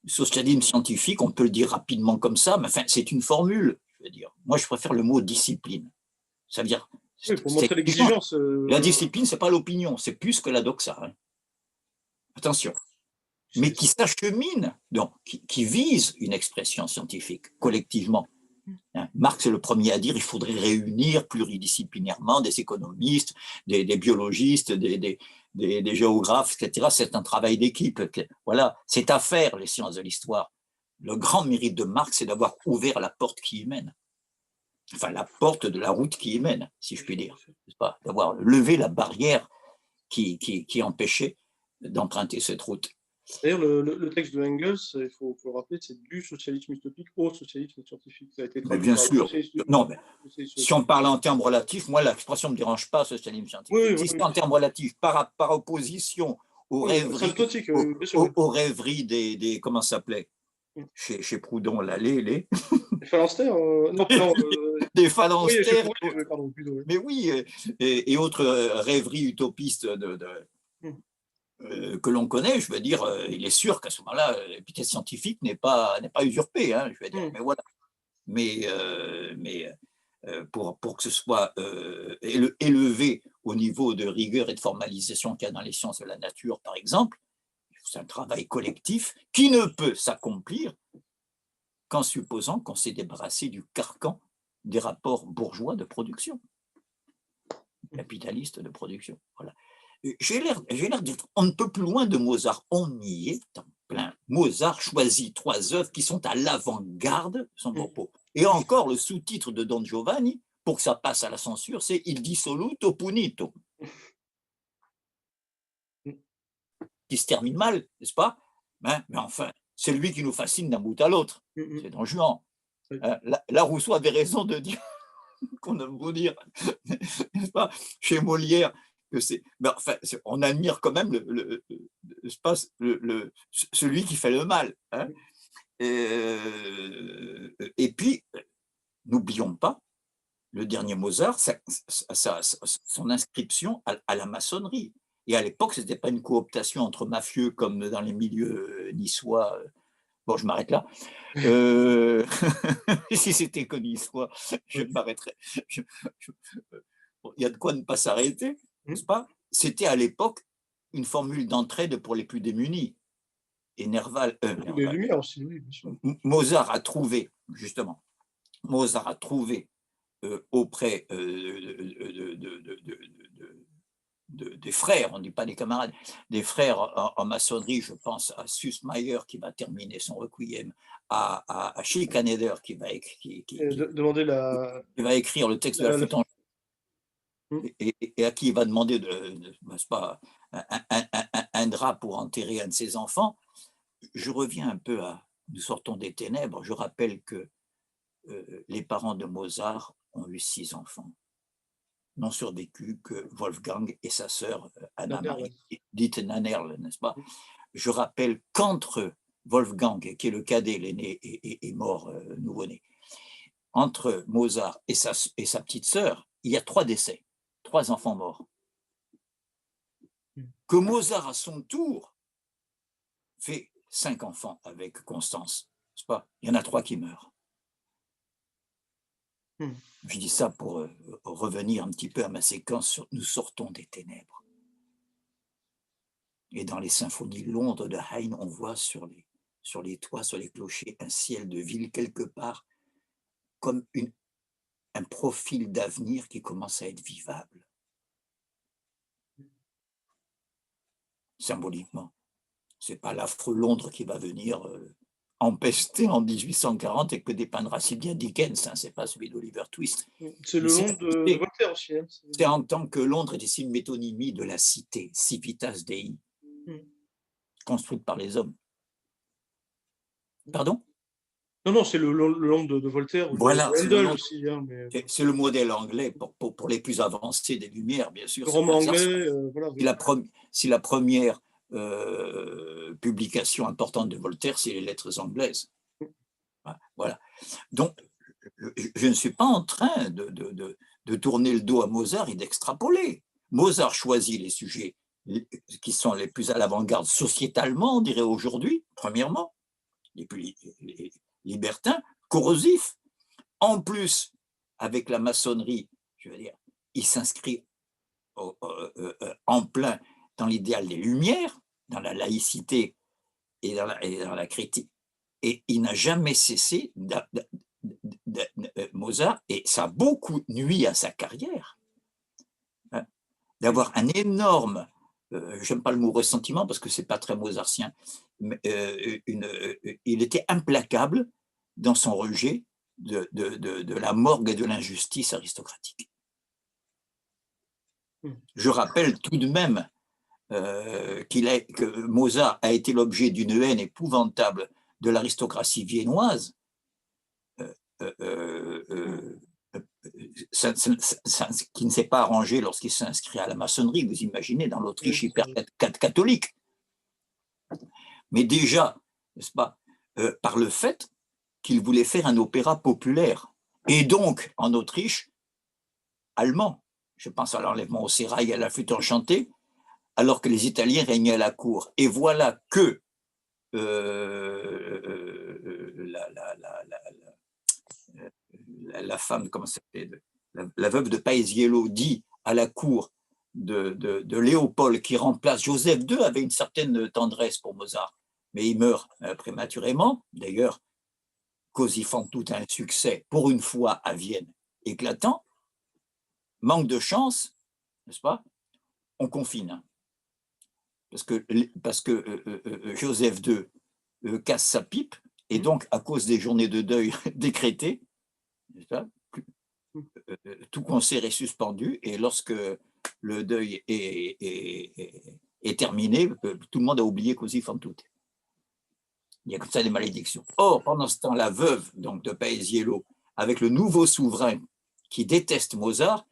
socialisme scientifique, on peut le dire rapidement comme ça, mais enfin, c'est une formule, je veux dire. Moi, je préfère le mot discipline. Ça veut dire... Oui, pour montrer l'exigence. La discipline, ce n'est pas l'opinion, c'est plus que la doxa. Hein. Attention. Mais qui s'achemine, donc qui vise une expression scientifique collectivement. Hein. Marx est le premier à dire qu'il faudrait réunir pluridisciplinairement des économistes, des biologistes, des géographes, etc. C'est un travail d'équipe. Voilà, c'est à faire, les sciences de l'histoire. Le grand mérite de Marx, c'est d'avoir ouvert la porte qui y mène. Enfin, la porte de la route qui y mène, si je puis dire. D'avoir levé la barrière qui empêchait d'emprunter cette route. D'ailleurs, le texte de Engels, il faut le rappeler, c'est du socialisme utopique au socialisme scientifique. Ça a été traduit bien sûr. Non, mais si on parle en termes relatifs, moi, l'expression ne me dérange pas, socialisme scientifique. Si c'est en termes relatifs, par opposition Asymptotique, bien sûr. aux rêveries comment ça s'appelait chez Proudhon, là, les Phalanstère non, pardon. des Oui, phalanstères, pardon, plutôt, oui. mais oui, et autres rêveries utopistes que l'on connaît, je veux dire, il est sûr qu'à ce moment-là, l'épithète scientifique n'est pas usurpée, hein, je veux dire, mais voilà. Mais pour que ce soit élevé au niveau de rigueur et de formalisation qu'il y a dans les sciences de la nature, par exemple, c'est un travail collectif qui ne peut s'accomplir qu'en supposant qu'on s'est débarrassé du carcan des rapports bourgeois de production, capitalistes de production. Voilà. J'ai l'air d'être on ne peut plus loin de Mozart. On y est en plein. Mozart choisit 3 œuvres qui sont à l'avant-garde de son propos. Et encore, le sous-titre de Don Giovanni, pour que ça passe à la censure, c'est Il dissoluto punito, qui se termine mal, n'est-ce pas? Mais enfin, c'est lui qui nous fascine d'un bout à l'autre. C'est Don Juan. Là, Rousseau avait raison de dire qu'on aime beau dire, n'est-ce pas, chez Molière, que c'est. Enfin, on admire quand même celui qui fait le mal. Hein. Et puis, n'oublions pas, le dernier Mozart, son inscription à la maçonnerie. Et à l'époque, ce n'était pas une cooptation entre mafieux comme dans les milieux niçois. Bon, je m'arrête là. Si c'était que niçois, je m'arrêterais. Il y a de quoi ne pas s'arrêter, n'est-ce pas? C'était à l'époque une formule d'entraide pour les plus démunis. Et Nerval, les Lumières aussi, oui, bien sûr. Mozart a trouvé, justement, auprès des frères, on ne dit pas des camarades, des frères en maçonnerie, je pense à Sussmayer qui va terminer son requiem, à Schikaneder qui va écrire le texte de la flûte en et à qui il va demander n'est-ce pas, un drap pour enterrer un de ses enfants. Je reviens un peu à Nous sortons des ténèbres. Je rappelle que les parents de Mozart ont eu 6 enfants. N'ont survécu que Wolfgang et sa sœur Anna-Marie, dite Nannerl, n'est-ce pas? Je rappelle qu'entre Wolfgang, qui est le cadet, l'aîné, est mort nouveau-né, entre Mozart et sa petite sœur, il y a 3 décès, 3 enfants morts. Que Mozart, à son tour, fait 5 enfants avec Constance, n'est-ce pas? Il y en a 3 qui meurent. Je dis ça pour revenir un petit peu à ma séquence sur Nous sortons des ténèbres. Et dans les symphonies Londres de Haydn, on voit sur les toits, sur les clochers, un ciel de ville quelque part, comme un profil d'avenir qui commence à être vivable. Symboliquement. Ce n'est pas l'affreux Londres qui va venir empesté en 1840 et que dépeindra si bien Dickens, hein, c'est pas celui d'Oliver Twist. C'est le Londres de Voltaire aussi. Hein. C'est en tant que Londres est ici une métonymie de la cité, civitas Dei, construite par les hommes. Pardon? Non, c'est le Londres de Voltaire. Voilà, aussi. Hein, c'est le modèle anglais pour les plus avancés des Lumières, bien sûr. Le roman anglais, voilà. Si la première publication importante de Voltaire, c'est les lettres anglaises. Voilà. Donc, je ne suis pas en train de tourner le dos à Mozart et d'extrapoler. Mozart choisit les sujets qui sont les plus à l'avant-garde sociétalement, on dirait aujourd'hui, premièrement, les plus libertins, corrosifs. En plus, avec la maçonnerie, je veux dire, il s'inscrit en plein dans l'idéal des Lumières, dans la laïcité et dans la critique. Et il n'a jamais cessé, Mozart, et ça a beaucoup nui à sa carrière, hein, d'avoir un énorme, j'aime pas le mot ressentiment parce que c'est pas très mozartien, mais il était implacable dans son rejet de la morgue et de l'injustice aristocratique. Je rappelle tout de même que Mozart a été l'objet d'une haine épouvantable de l'aristocratie viennoise, qui ne s'est pas arrangé lorsqu'il s'est inscrit à la maçonnerie. Vous imaginez, dans l'Autriche hyper catholique, mais déjà, n'est-ce pas, par le fait qu'il voulait faire un opéra populaire. Et donc, en Autriche, allemand, je pense à l'enlèvement au sérail et à la flûte enchantée, alors que les Italiens régnaient à la cour. Et voilà que la femme, comment ça s'appelle, la veuve de Paesiello dit à la cour de Léopold, qui remplace Joseph II, avait une certaine tendresse pour Mozart, mais il meurt prématurément. D'ailleurs, Così fan tutte a un succès, pour une fois, à Vienne, éclatant. Manque de chance, n'est-ce pas? On confine. Parce que Joseph II casse sa pipe, et donc, à cause des journées de deuil décrétées, tout concert est suspendu, et lorsque le deuil est terminé, tout le monde a oublié Così fan tutte. Il y a comme ça des malédictions. Or, pendant ce temps, la veuve donc, de Paesiello, avec le nouveau souverain qui déteste Mozart,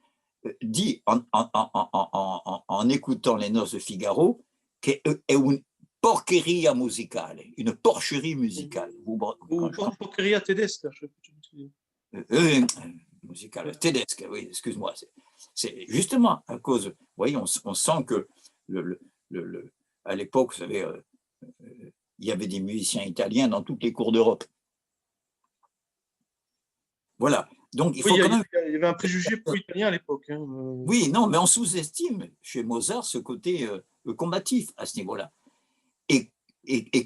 dit en écoutant les noces de Figaro qu'est une porcheria musicale, une porcherie musicale. Ou porcheria tedesca. Musicale tedesca, oui, excuse-moi. C'est justement à cause, vous voyez, on sent que à l'époque, vous savez, il y avait des musiciens italiens dans toutes les cours d'Europe. Voilà. Donc, il faut quand même... Il y avait un préjugé pro-italien à l'époque. Hein. Oui, non, mais on sous-estime chez Mozart ce côté combatif à ce niveau-là. Et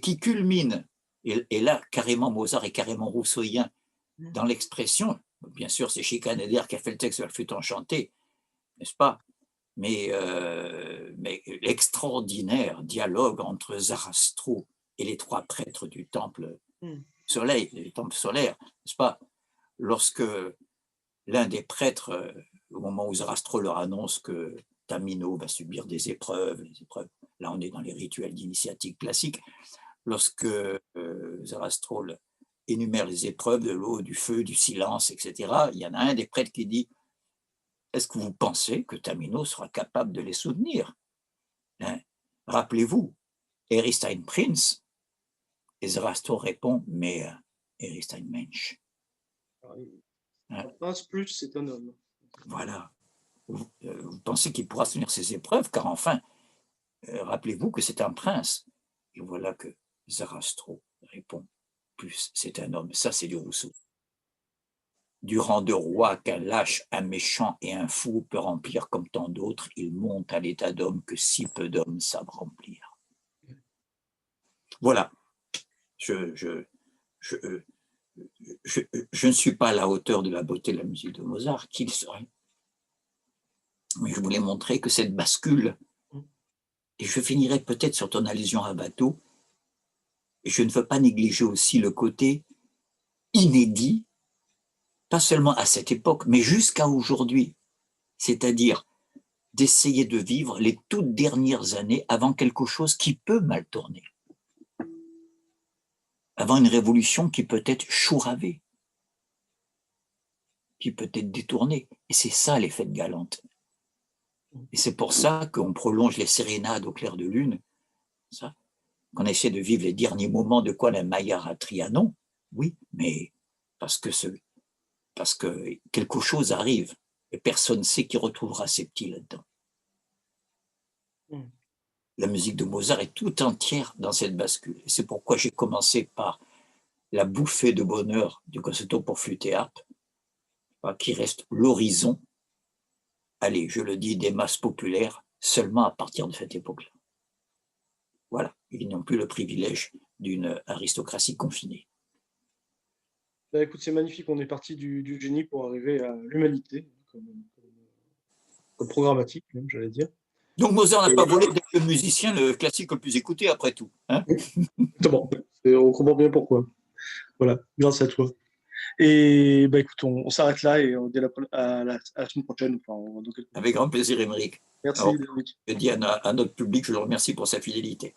qui culmine, et là, carrément, Mozart est carrément rousseauien dans l'expression. Bien sûr, c'est Schikaneder qui a fait le texte de la flûte enchantée, n'est-ce pas? Mais l'extraordinaire dialogue entre Zarastro et les trois prêtres du temple soleil, du temple solaire, n'est-ce pas? Lorsque l'un des prêtres, au moment où Zarastro leur annonce que Tamino va subir des épreuves, là on est dans les rituels d'initiatique classiques, lorsque Zarastro énumère les épreuves de l'eau, du feu, du silence, etc., il y en a un des prêtres qui dit: est-ce que vous pensez que Tamino sera capable de les soutenir? Hein? Rappelez-vous, Erist ein Prinz, et Zarastro répond: mais Erist ein Mensch. Un prince plus, c'est un homme. Voilà. Vous pensez qu'il pourra soutenir ces épreuves, car enfin, rappelez-vous que c'est un prince. Et voilà que Zarastro répond: plus, c'est un homme. Ça, c'est du Rousseau. Du rang de roi qu'un lâche, un méchant et un fou peut remplir comme tant d'autres, il monte à l'état d'homme que si peu d'hommes savent remplir. Voilà. Je ne suis pas à la hauteur de la beauté de la musique de Mozart, qu'il serait. Mais je voulais montrer que cette bascule, et je finirai peut-être sur ton allusion à Watteau, et je ne veux pas négliger aussi le côté inédit, pas seulement à cette époque, mais jusqu'à aujourd'hui, c'est-à-dire d'essayer de vivre les toutes dernières années avant quelque chose qui peut mal tourner, avant une révolution qui peut être chouravée, qui peut être détournée. Et c'est ça les fêtes galantes. Et c'est pour ça qu'on prolonge les sérénades au clair de lune, ça, qu'on essaie de vivre les derniers moments de quoi la Maillard à Trianon, oui, mais parce que quelque chose arrive et personne ne sait qui retrouvera ses petits là-dedans. La musique de Mozart est tout entière dans cette bascule. Et c'est pourquoi j'ai commencé par la bouffée de bonheur du concerto pour flûte et harpe, qui reste l'horizon, allez, je le dis, des masses populaires seulement à partir de cette époque-là. Voilà, ils n'ont plus le privilège d'une aristocratie confinée. Bah, écoute, c'est magnifique, on est parti du génie pour arriver à l'humanité, comme programmatique, même, j'allais dire. Donc Mozart n'a pas volé d'être le musicien le classique le plus écouté après tout. Hein, bon, on comprend bien pourquoi. Voilà, grâce à toi. Et bah, écoute, on s'arrête là et on dit à la semaine prochaine. Avec grand plaisir, Émeric. Merci. Alors, je dis à notre public, je le remercie pour sa fidélité.